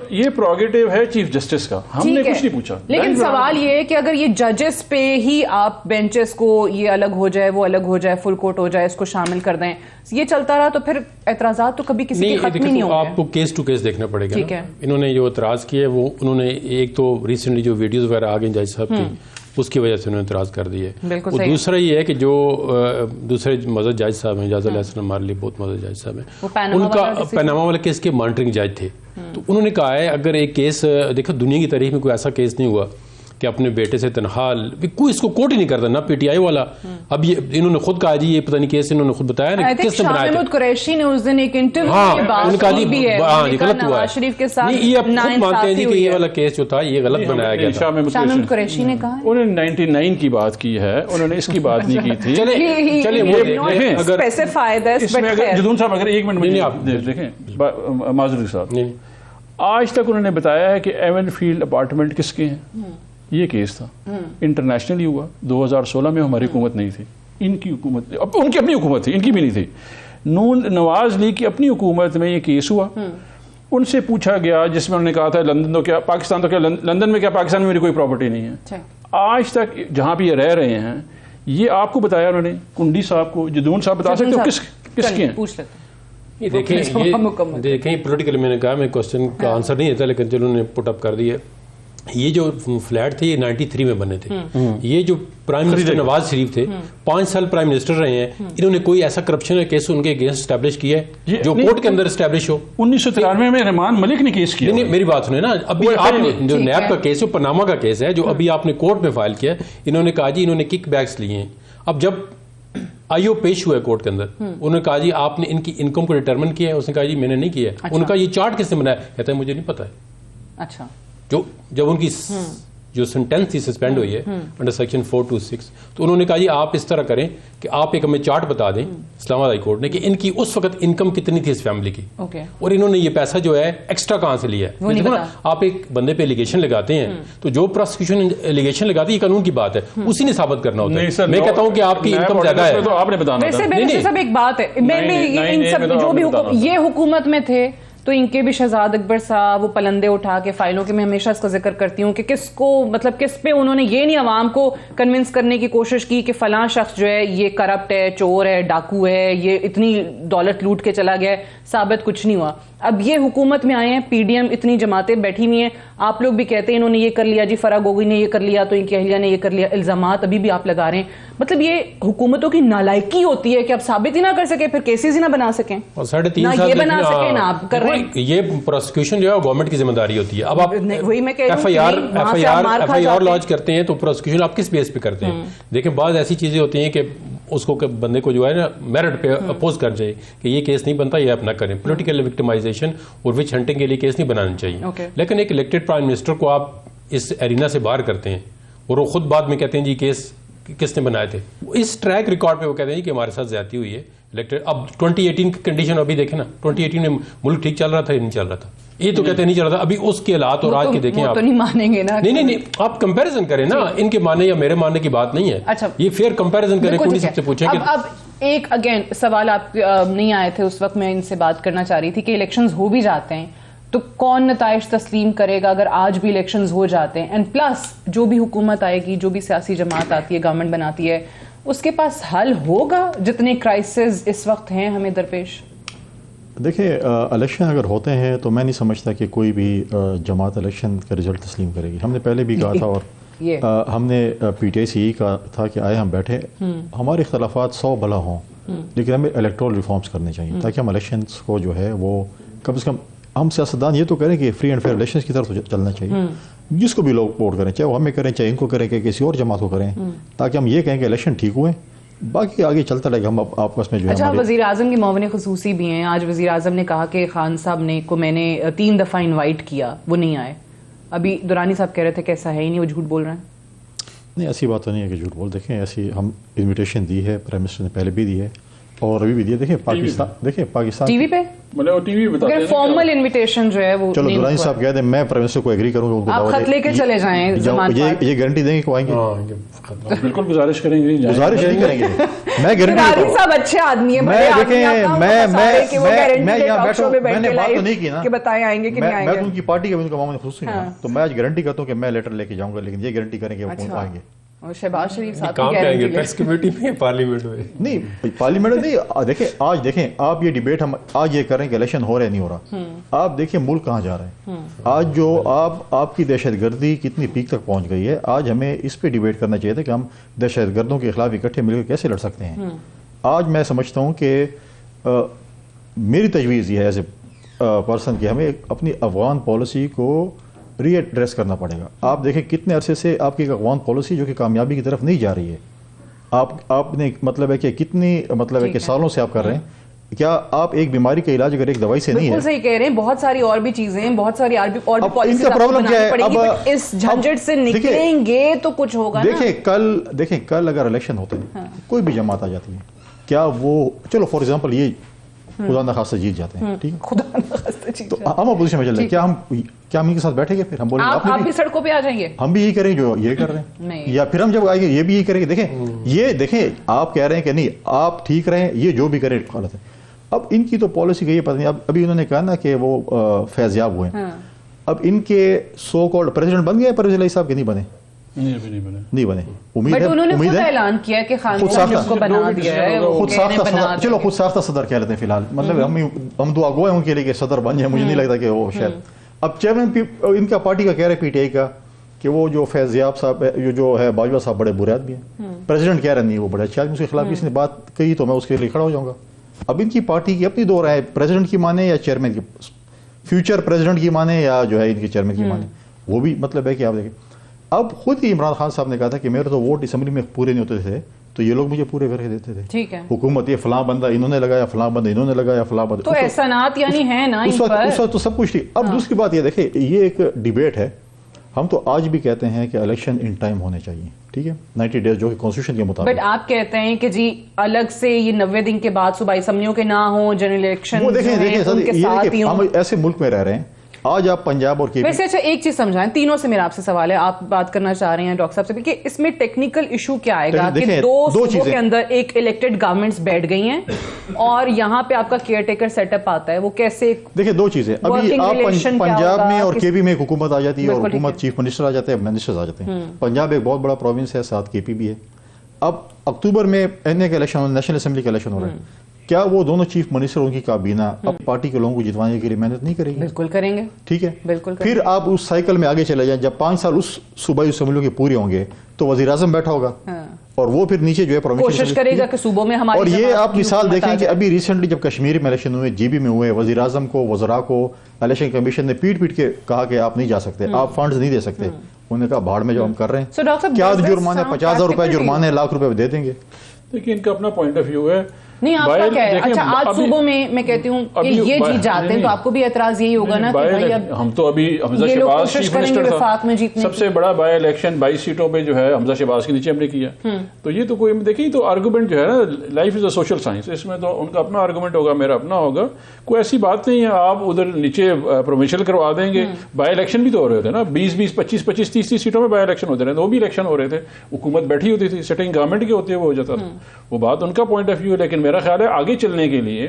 یہ پروگیٹو ہے چیف جسٹس کا, ہم نے کچھ نہیں پوچھا. لیکن سوال یہ ہے کہ اگر یہ ججز پہ ہی آپ بینچز کو یہ الگ ہو جائے, وہ الگ ہو جائے, فل کورٹ ہو جائے, اس کو شامل کر دیں, یہ چلتا رہا تو پھر اعتراضات تو کبھی کسی کے ختم ہی نہیں ہوں گے. آپ کو کیس ٹو کیس دیکھنا پڑے گا. انہوں نے جو اعتراض کیا ہے وہ انہوں نے ایک تو ریسنٹلی جو ویڈیوز وغیرہ آ گئی جج صاحب کی, اس کی وجہ سے انہوں نے اعتراض کر دی ہے. اور دوسرا یہ ہے کہ جو دوسرے مزد جج صاحب ہیں, اجاز علیہ السلام ہمارے لیے بہت مزد جج صاحب ہیں, ان کا پیناما والے کیس کے مانیٹرنگ جج تھے. تو انہوں نے کہا ہے اگر ایک کیس, دیکھو دنیا کی تاریخ میں کوئی ایسا کیس نہیں ہوا کہ اپنے بیٹے سے تنہا, کوئی اس کو کوٹ ہی نہیں کرتا, نہ PTI والا. اب یہ انہوں نے خود کہا جی یہ پتہ نہیں کیس انہوں نے خود بتایا نا کس نے بنایا تھا. قریشی نے اس دن ایک انٹرویو میں بات کی ہے, غلط ہوا شریف کے ساتھ. یہ اب خود مانتے ہیں جی کہ یہ والا کیس جو تھا یہ غلط بنایا گیا تھا. شامل قریشی نے کہا انہوں نے 99 کی بات کی ہے, انہوں نے اس کی بات نہیں کی تھی. چلیں وہ دیکھیں, اگر اسپیسیفائیڈ ہے اس میں اگر جدون صاحب اگر ایک منٹ آپ دیکھیں, معذرت صاحب, آج تک انہوں نے بتایا ہے کہ ایون فیلڈ اپارٹمنٹ کس کے ہیں. یہ کیس تھا انٹرنیشنلی ہوا 2016 میں, ہماری حکومت نہیں تھی, ان کی حکومت, ان کی اپنی حکومت تھی, ان کی بھی نہیں تھی. نواز لیگ کی اپنی حکومت میں یہ کیس ہوا. ان سے پوچھا گیا جس میں انہوں نے کہا تھا لندن تو کیا پاکستان, تو کیا لندن میں کیا پاکستان میں میری کوئی پراپرٹی نہیں ہے. آج تک جہاں پہ یہ رہ رہے ہیں, یہ آپ کو بتایا انہوں نے, کنڈی صاحب کو, جدون صاحب بتا سکتے ہو کس کے ہیں. دیکھیں پولیٹیکل, میں نے کہا میں کوشچن کا آنسر نہیں دیتا, لیکن جنہوں نے پٹ اپ کر دیا. یہ جو فلیٹ تھے یہ 93 میں بنے تھے. یہ جو پرائم منسٹر نواز شریف تھے 5 سال پرائم منسٹر رہے ہیں, انہوں نے کوئی ایسا کرپشن کا کیس ان کے اگینسٹ اسٹیبلش کیا ہے جو کورٹ کے اندر اسٹیبلش ہو. 1993 میں رحمان ملک نے کیس کیا. نہیں میری بات سنیں نا, ابھی آپ نے جو نیب کا کیس ہے پاناما کا کیس ہے جو ابھی آپ نے کورٹ میں فائل کیا, انہوں نے کہا جی انہوں نے کک بیکس لیے ہیں. اب جب IO پیش ہوا ہے کورٹ کے اندر, انہوں نے کہا جی آپ نے ان کی انکم کو ڈیٹرمن کیا ہے, اس نے کہا جی میں نے نہیں کیا. ان کا یہ چارٹ کس نے بنایا, کہتا ہے مجھے نہیں پتا ہے. اچھا, جب ان کی جو سینٹینس تھی سسپینڈ ہوئی ہے انڈر سیکشن 426, تو انہوں نے کہا جی آپ اس طرح کریں کہ آپ ایک ہمیں چارٹ بتا دیں اسلام آباد ہائی کورٹ نے کہ ان کی اس وقت انکم کتنی تھی اس فیملی کی, اور انہوں نے یہ پیسہ جو ہے ایکسٹرا کہاں سے لیا ہے. آپ ایک بندے پہ ایلیگیشن لگاتے ہیں تو جو پروسیکیوشن ایلیگیشن لگاتی ہے یہ قانون کی بات ہے, اسی نے ثابت کرنا ہوتا ہے. میں کہتا ہوں کہ آپ کی انکم زیادہ ہے تو آپ نے بتانا تھا. سب ایک بات ہے, ان سب جو بھی یہ حکومت میں تھے تو ان کے بھی شہزاد اکبر صاحب وہ پلندے اٹھا کے فائلوں کے, میں ہمیشہ اس کا ذکر کرتی ہوں کہ کس کو مطلب کس پہ انہوں نے یہ نہیں عوام کو کنونس کرنے کی کوشش کی کہ فلاں شخص جو ہے یہ کرپٹ ہے, چور ہے, ڈاکو ہے, یہ اتنی دولت لوٹ کے چلا گیا ہے, ثابت کچھ نہیں ہوا. اب یہ حکومت میں آئے ہیں, پی ڈی ایم اتنی جماعتیں بیٹھی ہوئی ہیں, آپ لوگ بھی کہتے ہیں انہوں نے یہ کر لیا جی, فرح گوگوئی نے یہ کر لیا, تو ان کی اہلیہ نے یہ کر لیا, الزامات ابھی بھی آپ لگا رہے ہیں. مطلب یہ حکومتوں کی نالائکی ہوتی ہے کہ آپ ثابت ہی نہ کر سکیں, پھر کیسز ہی نہ بنا سکیں, اور 3.5 نہ یہ بنا سکیں, نہ آپ کر رہے ہیں. یہ پروسیکیوشن جو ہے گورنمنٹ کی ذمہ داری ہوتی ہے. اب آپ وہی میں کہہ رہی ہوں ایف آئی آر لانچ کرتے ہیں تو پروسیکیوشن آپ کس بیس پہ کرتے ہیں؟ دیکھیں بعض ایسی چیزیں ہوتی ہیں کہ اس کو بندے کو جو ہے نا میرٹ پہ اپوز کرنا چاہیے کہ یہ کیس نہیں بنتا, یہ آپ نہ کریں. پولیٹیکل وکٹمائزیشن اور وچ ہنٹنگ کے لیے کیس نہیں بنانا چاہیے. لیکن ایک الیکٹڈ پرائم منسٹر کو آپ اس ایرینا سے باہر کرتے ہیں اور وہ خود بعد میں کہتے ہیں جی کیس کس نے بنائے تھے. اس ٹریک ریکارڈ پہ وہ کہتے ہیں کہ ہمارے ساتھ زیادتی ہوئی ہے الیکٹڈ. اب 2018 کی کنڈیشن ابھی دیکھیں نا, 2018 میں ملک ٹھیک چل رہا تھا یا نہیں چل رہا تھا؟ یہ تو کہتے نہیں چل رہا تھا. ابھی اس کے حالات اور آج کے دیکھیں آپ, تو نہیں مانیں گے نا. نہیں آپ کمپیریزن کریں نا, ان کے ماننے یا میرے ماننے کی بات نہیں ہے. اچھا یہ فیئر کمپیریزن کریں, کوئی سب سے پوچھیں کہ اب ایک اگین سوال آپ نہیں آئے تھے اس وقت, میں ان سے بات کرنا چاہ رہی تھی کہ الیکشنز ہو بھی جاتے ہیں تو کون نتائج تسلیم کرے گا اگر آج بھی الیکشنز ہو جاتے ہیں, اینڈ پلس جو بھی حکومت آئے گی, جو بھی سیاسی جماعت آتی ہے, گورنمنٹ بناتی ہے, اس کے پاس حل ہوگا جتنے کرائسس اس وقت ہیں ہمیں درپیش؟ دیکھیں الیکشن اگر ہوتے ہیں تو میں نہیں سمجھتا کہ کوئی بھی جماعت الیکشن کا رزلٹ تسلیم کرے گی. ہم نے پہلے بھی کہا تھا اور ہم نے پی ٹی آئی سے یہی کہا تھا کہ آئے ہم بیٹھے, ہمارے اختلافات 100 بھلا ہوں, لیکن ہمیں الیکٹورل ریفارمز کرنے چاہیے تاکہ ہم الیکشنز کو جو ہے وہ کم سے کم ہم سیاستدان یہ تو کریں کہ فری اینڈ فیئر الیکشنز کی طرف چلنا چاہیے, جس کو بھی لوگ ووٹ کریں, چاہے وہ ہمیں کریں, چاہے ان کو کریں, کہ کسی اور جماعت کو کریں, تاکہ ہم یہ کہیں کہ الیکشن ٹھیک ہوئے, باقی آگے چلتا رہے گا. ہم آپس میں جو ہے. اچھا, وزیر اعظم کے معاون خصوصی بھی ہیں. آج وزیر اعظم نے کہا کہ خان صاحب نے کو میں نے 3 دفعہ انوائٹ کیا, وہ نہیں آئے. ابھی دورانی صاحب کہہ رہے تھے کہ ایسا ہے ہی نہیں, وہ جھوٹ بول رہے ہیں. نہیں, ایسی بات تو نہیں ہے کہ جھوٹ بول. دیکھیں ایسی ہم انویٹیشن دی ہے, پرائم منسٹر نے پہلے بھی دی ہے اور ابھی بھی دی ہے. دیکھیں پاکستان ٹی وی پہ فارمل انویٹیشن جو ہے وہ, چلو دورانی صاحب کہہ دیں میں پرائم منسٹر کو ایگری کروں گا, آپ خط لے کے چلے جائیں, یہ گارنٹی دیں گے کہ آئیں گے. بالکل گزارش کریں گے, گزارش نہیں کریں گے. میں گارنٹی صاحب اچھے آدمی ہیں, میں نے بات تو نہیں کی نا کہ بتائیں آئیں گے کہ نہیں آئیں گے. میں ان کی پارٹی کا ان کا معاملہ خصوصی ہے, تو میں آج گارنٹی کرتا ہوں کہ میں لیٹر لے کے جاؤں گا, لیکن یہ گارنٹی کریں کہ وہ آئیں گے. اور شہباز شریف صاحب کام کریں گے پریس کمیٹی میں, پارلیمنٹ میں نہیں, پارلیمنٹ نہیں. دیکھیں آج دیکھیں آپ یہ ڈیبیٹ ہم آج یہ کر رہے ہیں کہ الیکشن ہو رہا ہے نہیں ہو رہا, آپ دیکھیں ملک کہاں جا رہا ہے. آج جو آپ کی دہشت گردی کتنی پیک تک پہنچ گئی ہے, آج ہمیں اس پہ ڈیبیٹ کرنا چاہیے تھا کہ ہم دہشت گردوں کے خلاف اکٹھے مل کر کیسے لڑ سکتے ہیں. آج میں سمجھتا ہوں کہ میری تجویز یہ ہے ایز اے پرسن کہ ہمیں اپنی افغان پالیسی کو ری ایڈریس کرنا پڑے گا. آپ دیکھیں کتنے عرصے سے آپ کی ایک افغان پالیسی جو کہ کامیابی کی طرف نہیں جا رہی ہے, آپ نے مطلب ہے کہ کتنی مطلب ہے کہ سالوں سے آپ کر رہے ہیں. کیا آپ ایک بیماری کا علاج اگر ایک دوائی سے نہیں ہے, بالکل صحیح کہہ رہے ہیں, بہت ساری اور بھی چیزیں ہیں, بہت ساری اور بھی پالیسیز ان کا پرابلم کیا ہے, اب اس جھنجٹ سے نکلیں گے تو کچھ ہوگا. دیکھیں کل اگر الیکشن ہوتے ہیں, کوئی بھی جماعت آ جاتی ہے, کیا وہ چلو فار ایگزامپل یہ خدا نخواستہ جیت جاتے ہیں, ٹھیک ہے, خدا نخواستہ تو ہم اپوزیشن میں چل رہے ہیں, کیا ہم ان کے ساتھ بیٹھیں گے, پھر ہم بولیں آپ بھی سڑکوں پہ آ جائیں گے, ہم بھی یہی کریں جو یہ کر رہے ہیں, یا پھر ہم جب آئیں گے یہ بھی یہی کریں گے. دیکھیں آپ کہہ رہے ہیں کہ نہیں آپ ٹھیک رہیں, یہ جو بھی کریں غلط ہے. اب ان کی تو پالیسی کا یہ پتہ نہیں. ابھی انہوں نے کہا نا کہ وہ فیضیاب ہوئے, اب ان کے سو کالڈ پریزیڈنٹ بن گئے پرویز الہی صاحب کے نہیں بنے, نہیں بنے. امید ہے اعلان کیا کہ خان صاحب کو بنا دیا ہے, خود ساختہ, چلو خود ساختہ صدر کہہ لیتے ہیں فی الحال, مطلب ہم دعا گو ہیں ان کے لیے کہ صدر بن جائے, مجھے نہیں لگتا کہ وہ شاید. اب چیئرمین ان کا پارٹی کا کہہ رہے پی ٹی آئی کا کہ وہ جو فیضیاب صاحب جو ہے باجوہ صاحب بڑے برے آدمی ہیں, پریزیڈنٹ کہہ رہے نہیں وہ بڑے اچھے آدمی, اس کے خلاف کسی نے بات کہی تو میں اس کے لیے کھڑا ہو جاؤں گا. اب ان کی پارٹی کی اپنی دو رائے, پریزیڈنٹ کی مانے یا چیئرمین کی, فیوچر پریزیڈنٹ کی مانے یا جو ہے ان کی چیئرمین کی مانے, وہ بھی مطلب ہے کہ آپ دیکھیں. اب خود ہی عمران خان صاحب نے کہا تھا کہ میرے تو ووٹ اسمبلی میں پورے نہیں ہوتے تھے, تو یہ لوگ مجھے پورے کر کے دیتے تھے. ٹھیک ہے, حکومت یہ فلاں بندہ انہوں نے لگایا, فلاں بندہ انہوں نے لگایا, فلاں بندہ, تو احسانات یعنی ہیں نا اس وقت تو سب کچھ ٹھیک. اب دوسری بات یہ دیکھیں, یہ ایک ڈیبیٹ ہے, ہم تو آج بھی کہتے ہیں کہ الیکشن ان ٹائم ہونے چاہیے, ٹھیک ہے, 90 ڈیز جو کہ کانسٹیٹیوشن کے مطابق. بٹ آپ کہتے ہیں کہ جی الگ سے یہ 90 دن کے بعد صوبائی اسمبلیوں کے نہ ہوں, جنرل الیکشن وہ دیکھیں ہم ایسے ملک میں رہ رہے ہیں. آج آپ پنجاب اور کے ویسے اچھا ایک چیز سمجھائیں, تینوں سے میرا آپ سے سوال ہے, آپ بات کرنا چاہ رہے ہیں ڈاکٹر صاحب سے کہ اس میں ٹیکنیکل ایشو کیا آئے گا کہ دو صوبوں کے اندر ایک الیکٹڈ گورنمنٹس بیٹھ گئی ہیں اور یہاں پہ آپ کا کیئر ٹیکر سیٹ اپ آتا ہے, وہ کیسے؟ دیکھیں دو چیزیں, ابھی آپ پنجاب میں اور کے پی میں ایک حکومت آ جاتی ہے اور حکومت چیف منسٹر آ جاتے ہیں, منسٹرز آ جاتے ہیں. پنجاب ایک بہت بڑا پروونس ہے, ساتھ کے پی بھی ہے. اب اکتوبر میں این اے کا الیکشن, نیشنل اسمبلی کا الیکشن ہو رہا ہے, کیا وہ دونوں چیف منسٹر ان کی کابینہ اب پارٹی کے لوگوں کو جتوانے کے لیے محنت نہیں کرے گی؟ بالکل کریں گے, ٹھیک ہے. بالکل پھر آپ اس سائیکل میں آگے چلے جائیں, جب 5 سال اس صوبائی اسمبلیوں کے پورے ہوں گے تو وزیر اعظم بیٹھا ہوگا اور وہ پھر نیچے جو ہے کوشش کرے گا کہ صوبوں میں ہماری. اور یہ آپ مثال دیکھیں کہ ابھی ریسنٹلی جب کشمیر میں الیکشن ہوئے, جی بی میں ہوئے, وزیر اعظم کو, وزراء کو الیکشن کمیشن نے پیٹ کے کہا کہ آپ نہیں جا سکتے, آپ فنڈز نہیں دے سکتے. انہوں نے کہا بھاڑ میں جو ہم کر رہے ہیں, کیا جرمانے 50,000 روپے جرمانے,1,00,000 روپے دے دیں گے. دیکھیے ان کا اپنا پوائنٹ آف ویو ہے. نہیں آپ کا کیا ہے؟ اچھا آج صوبوں میں کہتی ہوں کہ یہ جیت جاتے ہیں تو آپ کو بھی اعتراض یہی ہوگا نا کہ بھائی اب ہم تو ابھی حمزہ شہباز چیف منسٹر تھا, سب سے بڑا بائی الیکشن 22 سیٹوں پہ جو ہے حمزہ شہباز کے نیچے ہم نے کیا. تو یہ تو کوئی دیکھیں تو آرگومنٹ جو ہے نا, life is a social science, اس میں تو ان کا اپنا آرگومنٹ ہوگا, میرا اپنا ہوگا. کوئی ایسی بات نہیں ہے آپ ادھر نیچے پروونشل کروا دیں گے. بائی الیکشن بھی تو ہو رہے تھے نا, 20 25 30 سیٹوں میں بائی الیکشن ہوتے رہے, وہ بھی الیکشن ہو رہے تھے, حکومت بیٹھی ہوتی تھی, سٹنگ گورنمنٹ کی ہوتی ہے, وہ ہو جاتا تھا. وہ بات ان کا پوائنٹ آف ویو ہے. لیکن میرا خیال ہے آگے چلنے کے لیے,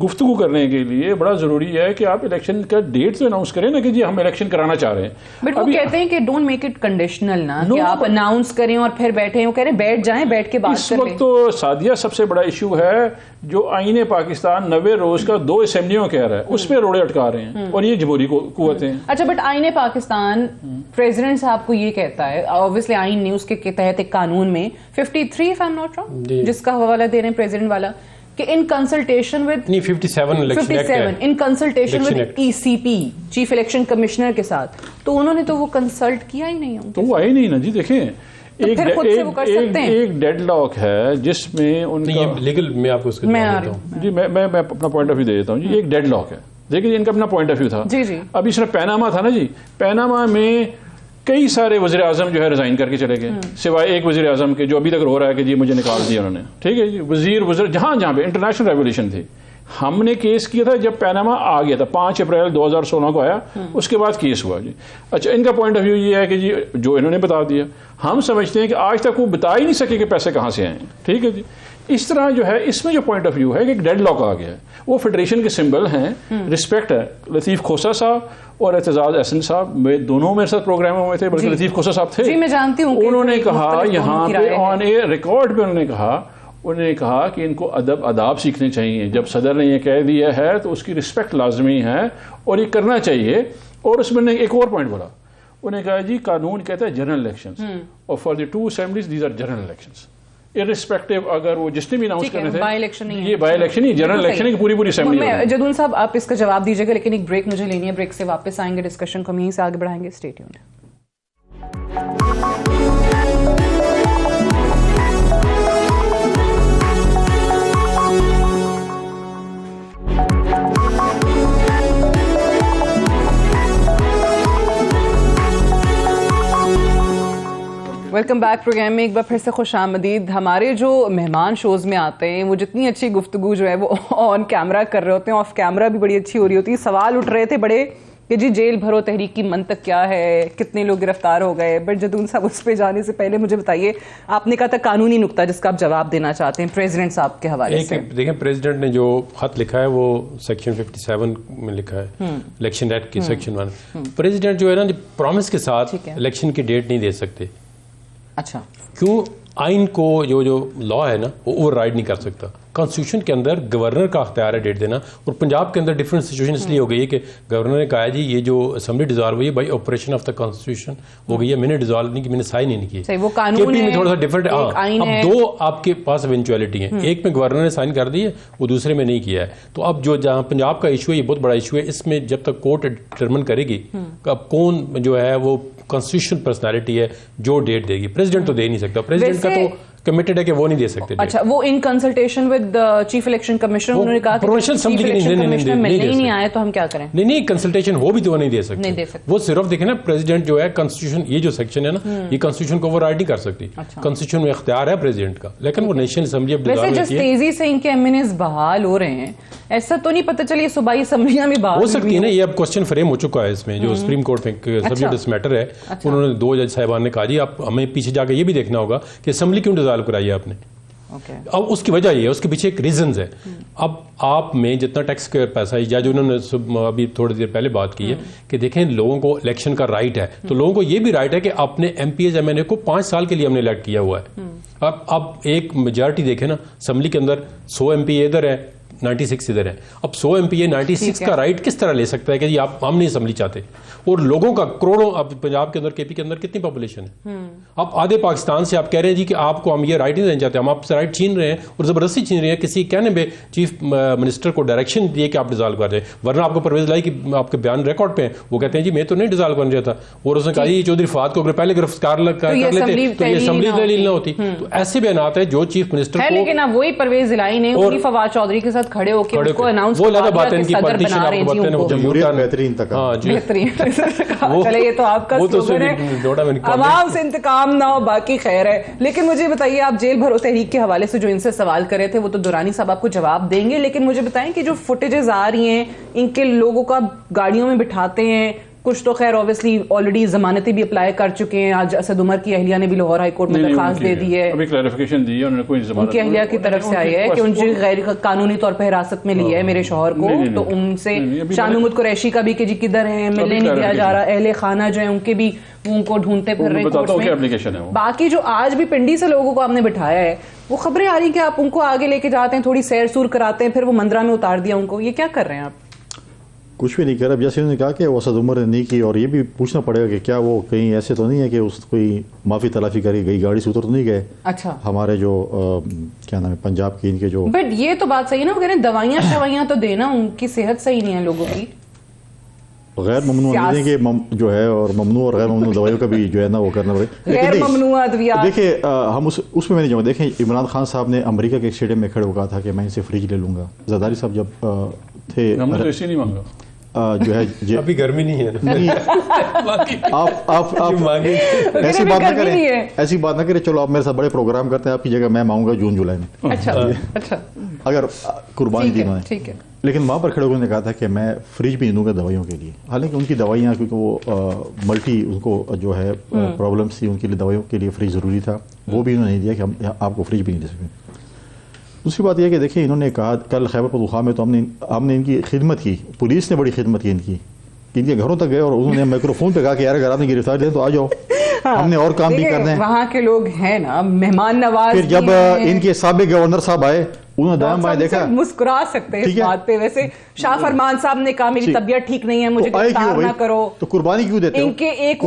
گفتگو کرنے کے لیے بڑا ضروری ہے کہ آپ الیکشن کا ڈیٹ تو اناؤنس کریں نا کہ جی ہم الیکشن کرانا چاہ رہے ہیں. بٹ وہ کہتے ہیں کہ ڈونٹ میک اٹ کنڈیشنل نا, کہ آپ اناؤنس کریں اور پھر بیٹھیں, وہ کہہ رہے ہیں بیٹھ جائیں, بیٹھ کے بات کریں. اس وقت تو سعدیہ سب سے بڑا ایشو ہے جو آئین پاکستان 90 روز کا 2 اسمبلیوں کہہ رہا ہے, اس پہ روڑے اٹکا رہے ہیں اور یہ جمہوری قوتیں. اچھا بٹ آئین پاکستان پریزیڈنٹ صاحب کو یہ کہتا ہے, obviously آئین نیوز کے تحت ایک قانون میں 53 if I'm not wrong, جس کا حوالہ دے رہے ہیں پریزیڈنٹ والا, کہ in consultation with 57 in consultation with E C P chief election commissioner کے ساتھ, تو انہوں نے تو وہ کنسلٹ کیا ہی نہیں, تو وہ آئی نہیں نا جی. دیکھیں ایک ڈیڈ لاک ہے جس میں ان کا لیگل, میں آپ کو اس کا جواب دیتا ہوں جی, میں اپنا پوائنٹ آف ویو دے دیتا ہوں جی. ایک ڈیڈ لاک ہے, دیکھیں ان کا اپنا پوائنٹ آف ویو تھا. اب اس میں پیناما تھا نا جی, پیناما میں کئی سارے وزیر اعظم جو ہے ریزائن کر کے چلے گئے, سوائے ایک وزیر اعظم کے جو ابھی تک رو رہا ہے کہ جی مجھے نکال دیا انہوں نے. ٹھیک ہے جی, وزیر جہاں پہ انٹرنیشنل ریولیوشن تھی, ہم نے کیس کیا تھا جب پیناما آ گیا تھا, 5 اپریل 2016 کو آیا, اس کے بعد کیس ہوا جی. اچھا ان کا پوائنٹ آف ویو یہ ہے کہ جی جو انہوں نے بتا دیا, ہم سمجھتے ہیں کہ آج تک وہ بتا ہی نہیں سکے کہ پیسے کہاں سے آئے ہیں. ٹھیک ہے جی, اس طرح جو ہے اس میں جو پوائنٹ آف ویو ہے کہ ایک ڈیڈ لاک آ گیا ہے. وہ فیڈریشن کے سمبل ہیں, رسپیکٹ ہے. لطیف کھوسا صاحب اور اعتزاز احسن صاحب دونوں میرے ساتھ پروگراموں میں تھے, بلکہ لطیف کھوسا صاحب تھے. میں جانتی ہوں انہوں نے کہا یہاں پہ آن اے ریکارڈ پہ انہوں نے کہا کہ ان کو آداب سیکھنے چاہیے. جب صدر نے یہ کہہ دیا ہے تو اس کی رسپیکٹ لازمی ہے اور یہ کرنا چاہیے. اور اس میں ایک اور پوائنٹ بولا, انہوں نے کہا جی قانون کہتا ہے جنرل الیکشنز, اور for the 2 assemblies these are general elections, irrespective اگر وہ جس نے بھی اناؤنس کرنے تھے. یہ by election he, general election کی پوری اسمبلی. جدون صاحب آپ اس کا جواب دیجیے گا, لیکن ایک بریک مجھے لینی ہے, بریک سے واپس آئیں گے, ڈسکشن کو ہم یہیں سے آگے بڑھائیں گے. Stay tuned. Welcome back programme میں ایک بار پھر سے خوش آمدید. ہمارے جو مہمان شوز میں آتے ہیں وہ جتنی اچھی گفتگو جو ہے وہ آن کیمرہ کر رہے ہوتے ہیں, آف کیمرہ بھی بڑی اچھی ہو رہی ہوتی ہے. سوال اٹھ رہے تھے بڑے کہ جی جیل بھرو تحریک کی منطق کیا ہے, کتنے لوگ گرفتار ہو گئے. بٹ جدون صاحب اس پہ جانے سے پہلے مجھے بتائیے, آپ نے کہا تھا قانونی نقطہ جس کا آپ جواب دینا چاہتے ہیں پریزیڈنٹ صاحب کے حوالے سے. دیکھیں پریزیڈنٹ نے جو خط لکھا ہے وہ سیکشن 57 میں لکھا ہے, الیکشن ایکٹ کی سیکشن 1. پریزیڈنٹ جو ہے نا پرومس کے ساتھ الیکشن کی ڈیٹ نہیں دے سکتے. اچھا کیوں؟ آئین کو جو لا ہے نا وہ اوور رائڈ نہیں کر سکتا. کانسٹیٹیوشن کے اندر گورنر کا اختیار ہے ڈیٹ دینا, اور پنجاب کے اندر ڈفرینٹ سچویشن اس لیے ہو گئی ہے کہ گورنر نے کہا جی یہ جو اسمبلی ڈیزالو ہوئی ہے by operation of the constitution ہو گئی ہے, میں نے ڈیزالو نہیں کی, میں نے سائن نہیں کی. وہ قانون میں تھوڑا سا ڈفرینٹ. اب 2 آپ کے پاس ایونچویلٹی ہیں, ایک میں گورنر نے سائن کر دی ہے, وہ دوسرے میں نہیں کیا ہے. تو اب جو جہاں پنجاب کا ایشو ہے یہ بہت بڑا ایشو ہے, اس میں جب تک کورٹ ڈٹرمن کرے گی اب کون جو ہے وہ کانسٹیٹیوشنل پرسنالٹی ہے جو ڈیٹ دے گی. پریزیڈنٹ تو دے نہیں سکتا, پریزیڈنٹ کا تو کمیٹڈ ہے کہ وہ نہیں دے سکتے. اچھا, وہ ان consultation with chief election commissioner انہوں نے کہا کہ پروونشل اسمبلی نہیں آئے تو ہم کیا کریں. نہیں, کنسلٹیشن ہو بھی تو وہ نہیں دے سکتے. وہ صرف دیکھیں نا, پریزیڈنٹ جو ہے کانسٹیٹیوشن, یہ جو سیکشن ہے نا, یہ کانسٹیٹیوشن کو اوور رائڈ نہیں کر سکتی. کانسٹیٹیوشن میں اختیار ہے پریزیڈنٹ کا, لیکن وہ نیشنل اسمبلی اب ویسے جس تیزی سے ان کے ایم این ایز بحال ہو رہے ہیں, ایسا تو نہیں پتہ چلی صوبائی اسمبلیاں میں بحال ہو سکتی ہے نا. یہ اب کوسچن فریم ہو چکا ہے اس میں, جو سپریم کورٹ میں سبجیکٹ میٹر ہے, انہوں نے 2 جج صاحبان نے کہا جی آپ ہمیں پیچھے جا کے یہ بھی دیکھنا ہوگا کہ اسمبلی کیوں ڈیزالو کرائی ہے آپ نے. اب اس کی وجہ یہ ہے, اس کے پیچھے ایک ریزنز ہے. اب آپ میں جتنا ٹیکس کا پیسہ ہے, یا جو انہوں نے ابھی تھوڑی دیر پہلے بات کی ہے کہ دیکھیں لوگوں کو الیکشن کا رائٹ ہے, تو لوگوں کو یہ بھی رائٹ ہے کہ اپنے M P s M N A کو 5 سال کے لیے ہم نے الیکٹ کیا ہوا ہے. اب ایک میجارٹی دیکھیں نا اسمبلی کے اندر, 100 ایم پی ادھر ہے, 96 ادھر ہے. اب 100 ایم پی اے 96 کا رائٹ کس طرح لے سکتا ہے کہ جی آپ ہم نہیں اسمبلی چاہتے, اور لوگوں کا کروڑوں, اب پنجاب کے اندر کے پی کے اندر کتنی پاپولیشن ہے, اب آدھے پاکستان سے آپ کہہ رہے ہیں جی کہ آپ کو ہم یہ رائٹ نہیں دینا چاہتے, ہم آپ سے رائٹ چھین رہے ہیں اور زبردستی چھین رہے ہیں کسی کہنے میں چیف منسٹر کو ڈائریکشن دیے کہ آپ ڈیزالو کر دیں. ورنہ آپ کو پرویز لائی کہ آپ کے بیان ریکارڈ پہ ہیں, وہ کہتے ہیں جی میں تو نہیں ڈیزالو کرنا چاہتا, اور اس نے کہا جی چودھری فواد کو اگر پہلے گرفتار کر لیتے تو یہ اسمبلی دلیل نہ ہوتی. تو ایسے بیانات ہیں جو چیف منسٹر کو, لیکن اب وہی پرویز لائی نے انہی فواد چودھری کے ساتھ کھڑے ہو کے اس کو اناؤنس وہ لگا بات ہے ان کی پارٹیشن آپ کو بتانے وہ جمہوریت بہترین تک. ہاں جی چلے, یہ تو آپ کا سلوگن ہے, عوام سے انتقام نہ ہو باقی خیر ہے. لیکن مجھے بتائیے, آپ جیل بھرو تحریک کے حوالے سے جو ان سے سوال کرے تھے وہ تو دورانی صاحب آپ کو جواب دیں گے, لیکن مجھے بتائیں کہ جو فوٹیجز آ رہی ہیں ان کے لوگوں کا گاڑیوں میں بٹھاتے ہیں, کچھ تو خیر اوبیسلی آلریڈی ضمانتیں بھی اپلائی کر چکے ہیں. آج اسد عمر کی اہلیہ نے بھی لاہور ہائی کورٹ میں درخواست دے دی ہے, ابھی کلیریفیکیشن دی ہے انہوں نے, کوئی ان کی اہلیہ کی طرف سے آئی ہے کہ ان کی غیر قانونی طور پہ حراست میں لی ہے میرے شوہر کو, تو ان سے شانمود قریشی کا بھی کہ جی کدھر ہیں, ملنے نہیں دیا جا رہا, اہل خانہ جو ہیں ان کے بھی ان کو ڈھونڈتے پھر رہے کورٹ میں. باقی جو آج بھی پنڈی سے لوگوں کو آپ نے بٹھایا ہے, وہ خبریں آ رہی کہ آپ ان کو آگے لے کے جاتے ہیں, تھوڑی سیر سور کراتے ہیں, پھر وہ مندرہ میں اتار دیا ان کو, یہ کیا کر رہے ہیں آپ؟ کچھ بھی نہیں کر رہا. جیسے انہوں نے کہا کہ وہ اسد عمر نے نہیں کی, اور یہ بھی پوچھنا پڑے گا کہ کیا وہ کہیں ایسے تو نہیں ہے کہ اس کوئی معافی تلافی کری گئی, گاڑی سے اتر تو نہیں گئے. اچھا, ہمارے جو کیا نام ہے پنجاب کی ان کے جو, بٹ یہ تو بات صحیح ہے نا, وہ کہہ رہے ہیں دوائیاں شوائیاں تو دینا, ان کی صحت صحیح نہیں ہے لوگوں کی. غیر ممنوع نہیں کہ جو ہے, اور ممنوع اور غیر ممنوع دوائیوں کا بھی جو ہے نا وہ کرنا پڑے. غیر ممنوع ادویات دیکھیں ہم اس میں نہیں جاؤں. دیکھیں عمران خان صاحب نے امریکہ کے ایک اسٹیڈیم میں کھڑے ہو کہا تھا کہ میں ان سے فریج لے لوں گا. زرداری صاحب جب تھے, ہم نے تو اسی نہیں مانگا, جو ہے ابھی گرمی نہیں ہے, آپ ایسی بات نہ کریں, ایسی بات نہ کریں. چلو آپ میرے ساتھ بڑے پروگرام کرتے ہیں, آپ کی جگہ میں آؤں گا جون جولائی میں. اچھا, اگر قربانی دی میں, ٹھیک ہے. لیکن وہاں پر کھڑے ہونے نے کہا تھا کہ میں فریج بھی دوں گا دوائیوں کے لیے. حالانکہ ان کی دوائیاں, کیونکہ وہ ملٹی ان کو جو ہے پرابلمس تھی, ان کے لیے دوائیوں کے لیے فریج ضروری تھا, وہ بھی انہوں نے نہیں دیا کہ ہم آپ کو فریج بھی نہیں دے سکتے. دوسری بات یہ کہ دیکھیں انہوں نے کہا کل خیبر پختونخوا میں تو ہم نے ان کی خدمت کی, پولیس نے بڑی خدمت کی ان کے گھروں تک گئے, اور انہوں نے مائکرو فون پہ کہا کہ یار اگر آپ نے گرفتار دیں تو آ جاؤ, ہم نے اور کام بھی کرنا ہے. وہاں کے لوگ ہیں نا مہمان نواز. پھر جب ان کے سابق گورنر صاحب آئے, انہوں نے دائم بائیں دیکھا, مسکرا سکتے ہیں اس بات پہ. ویسے شاہ فرمان صاحب نے کہا میری طبیعت ٹھیک نہیں ہے, مجھے گرفتار نہ کرو, تو قربانی کیوں دیتے ہو؟ ان کے ایک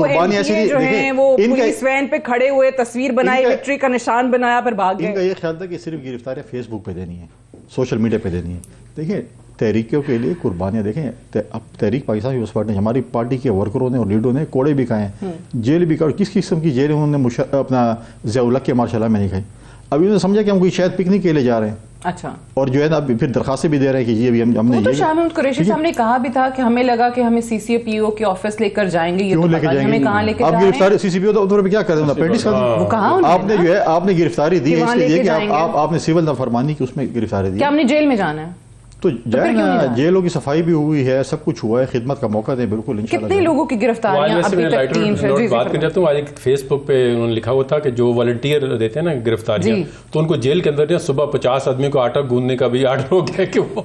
جو ہیں وہ پولیس وین پہ کھڑے ہوئے, تصویر بنائی, وکٹری کا نشان بنایا, پھر بھاگ گئے. ان کا یہ خیال تھا کہ صرف گرفتاری فیس بک پہ دینی ہے, سوشل میڈیا پہ دینی ہے. دیکھیں تحریکوں کے لیے قربانیاں, دیکھیں اب تحریک پاکستان پیپلز پارٹی نے, ہماری پارٹی کے ورکروں نے اور لیڈروں نے کوڑے بھی کھائے ہیں, جیل بھی کھائے, کس قسم کی جیل انہوں نے اپنا ضیاء الحق کے ماشاء اللہ میں نہیں کھائی. اب انہوں نے سمجھا کہ ہم کوئی شاید پکنک کے لیے جا رہے ہیں. اچھا, اور جو ہے نا پھر درخواستیں بھی دے رہے ہیں کہ جی ابھی ہم نے, تو شاہ محمود قریشی صاحب نے کہا بھی تھا کہ ہمیں لگا کہ ہمیں سی سی پی او کے آفس لے کر جائیں گے. یہ کیوں لے کے جائیں گے؟ ہمیں کہاں لے کے جا رہے ہیں؟ آپ گرفتاری سی سی پی او تو کیا کر دیں, پینٹس کر دیں. وہ کہاں آپ نے جو ہے آپ نے گرفتاری دی ہے اس لیے کہ آپ نے سول نافرمانی کی اس میں گرفتاری دی. کیا ہم نے جیل میں جانا ہے؟ تو جائے نا, جیلوں کی صفائی بھی ہوئی ہے, سب کچھ ہوا ہے, خدمت کا موقع دیں بالکل انشاءاللہ. کتنے لوگوں کی گرفتاریاں ابھی تک 3 بات کر جاتا ہوں. آج ایک فیس بک پہ انہوں نے لکھا ہوا تھا کہ جو والنٹیئر دیتے ہیں نا گرفتاریاں, تو ان کو جیل کے اندر صبح 50 آدمی کو آٹا گوندنے کا بھی آرڈر ہو گیا کہ وہ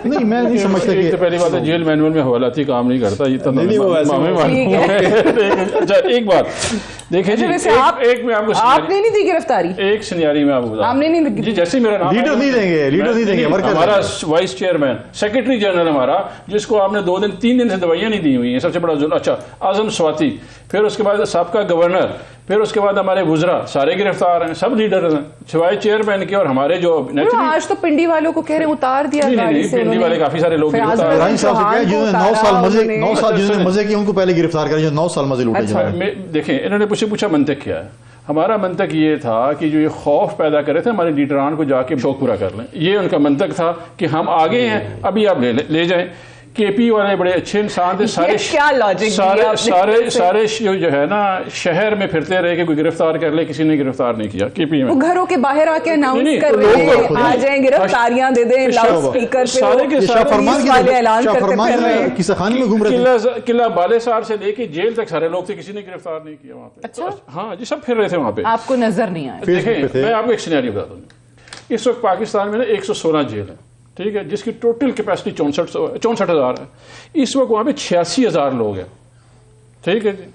نہیں, میں نہیں سمجھتا کہ پہلی بات ہے جیل مینول میں حوالاتی کام نہیں کرتا. اچھا ایک بات دیکھیں جی, ایک میں آپ کو آپ نے نہیں دی گرفتاری, ایک سینیاری میں آپ کو آپ نے نہیں جی, جیسے میرا نام لیڈر نہیں دیں گے, لیڈر نہیں دیں گے, ہمارا وائس چیئرمین سیکرٹری جنرل ہمارا, جس کو آپ نے 2 دن 3 دن سے دوائیاں نہیں دی ہوئی ہیں, سب سے بڑا ظلم. اچھا, اعظم سواتی, پھر اس کے بعد سابقہ گورنر, پھر اس کے بعد ہمارے وزراء سارے گرفتار ہیں, سب لیڈر ہیں سوائے چیئرمین کے. اور ہمارے جو آج تو پنڈی والوں کو کہہ رہے اتار دیا, پنڈی والے کافی سارے لوگ ابراہیم صاحب سے جنہوں نے 9 سال جنہوں نے مزے کیے ان کو پہلے گرفتار کریں, جو 9 سال مزے لوٹے. دیکھیں انہوں نے پوچھا منطق کیا ہے, ہمارا منطق یہ تھا کہ جو یہ خوف پیدا کرے تھے ہمارے لیڈران کو جا کے شوق پورا کر لیں، یہ ان کا منطق تھا کہ ہم آگے ہیں، ابھی آپ لے جائیں۔ کے پی والے بڑے اچھے انسان تھے، سارے جو ہے نا شہر میں پھرتے رہے کہ کوئی گرفتار کر لے، کسی نے گرفتار نہیں کیا کے پی میں۔ گھروں کے باہر آ کے اناؤنس کر رہے ہیں آ جائیں گرفتاریاں دے دیں، لاؤڈ اسپیکر پہ قلعہ بالے-سار سے لے کے جیل تک سارے لوگ تھے، کسی نے گرفتار نہیں کیا وہاں پہ۔ اچھا ہاں جی، سب پھر رہے تھے وہاں پہ، آپ کو نظر نہیں آیا؟ دیکھیں میں آپ کو ایک سینیریو بتا دوں، اس وقت پاکستان میں نا 116 جیل ہے، ٹھیک ہے، جس کی ٹوٹل کیپیسٹی 64,000 ہے، اس وقت وہاں پہ 86,000 لوگ ہیں، ٹھیک ہے جی۔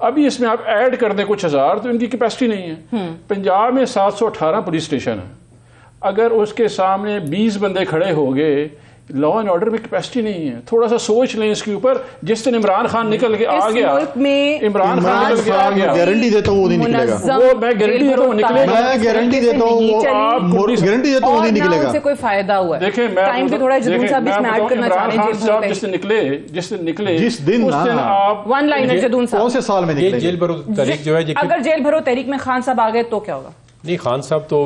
ابھی اس میں آپ ایڈ کر دیں کچھ ہزار تو ان کی کیپیسٹی نہیں ہے۔ پنجاب میں 718 پولیس اسٹیشن ہے، اگر اس کے سامنے 20 بندے کھڑے ہو گئے، لا اینڈ آرڈر میں کیپیسٹی نہیں ہے۔ تھوڑا سا سوچ لیں اس کے اوپر۔ جس دن عمران خان نکل کے آ گیا، عمران خان نکل کے آ گیا، گارنٹی دیتا ہوں وہ نہیں نکلے گا، وہ میں گارنٹی دیتا ہوں نکلے گا، میں گارنٹی دیتا ہوں وہ گارنٹی دیتا ہوں وہ نہیں نکلے گا۔ سے کوئی فائدہ ہوا ہے؟ دیکھیں میں ٹائم پہ تھوڑا جدوں صاحب اس میں ایڈ کرنا چاہ رہے ہیں، جس دن نکلے جس دن آپ ون لائنر جدوں صاحب کون سے سال میں نکلے؟ جیل بھرو تحریک جو ہے، اگر جیل بھرو تحریک میں خان صاحب آ گئے تو کیا ہوگا؟ نہیں خان صاحب تو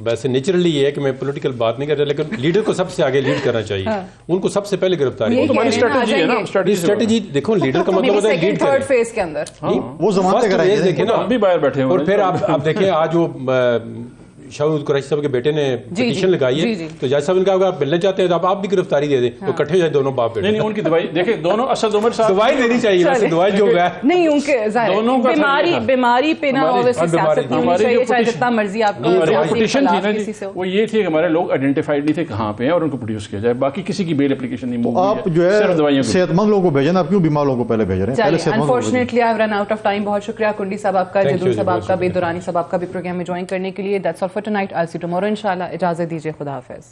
ویسے نیچرلی یہ ہے کہ میں پولیٹیکل بات نہیں کر رہا، لیکن لیڈر کو سب سے آگے لیڈ کرنا چاہیے، ان کو سب سے پہلے گرفتاری۔ تمہاری اسٹریٹجی ہے نا، اسٹریٹجی دیکھو، لیڈر کا مطلب ہوتا ہے لیڈ کریں۔ تھرڈ فیز کے اندر وہ زمانے کا رہے دیکھیں نا، ہم بھی باہر بیٹھے اور پھر آپ دیکھیں آج وہ شاہد قریشی صاحب کے بیٹے نے پٹیشن لگائی ہے، تو جج صاحب نے کہا آپ ملنا چاہتے ہیں تو آپ بھی گرفتاری دے دیں، تو اکٹھے جائیں دونوں باپ بیٹے۔ نہیں ان کی دوائی دیکھیں، دونوں اسد عمر صاحب دوائی دینی چاہیے، ویسے دوائی جو ہے نہیں، ان کے بیماری پہ نہ سیاست نہیں ہونی چاہیے، چاہے جتنا مرضی آپ پٹیشن تھی نا جی، وہ یہ تھی کہ ہمارے لوگ آئیڈینٹیفائڈ نہیں تھے کہاں پہ ہیں اور ان کو پروڈیوس کیا جائے، باقی کسی کی بیل اپلیکیشن نہیں۔ آپ جو ہے صحت مند لوگوں کو بھیجنا، آپ کیوں بیمار لوگوں کو پہلے بھیج رہے ہیں؟ Unfortunately I have run out of time. بہت شکریہ کنڈی صاحب آپ کا، جدوں صاحب آپ کا، بے دورانی صاحب آپ کا بھی پروگرام میں جوائن کرنے کے لیے۔ That's all for tonight, I see tomorrow انشاءاللہ۔ اجازت دیجیے، خدا حافظ۔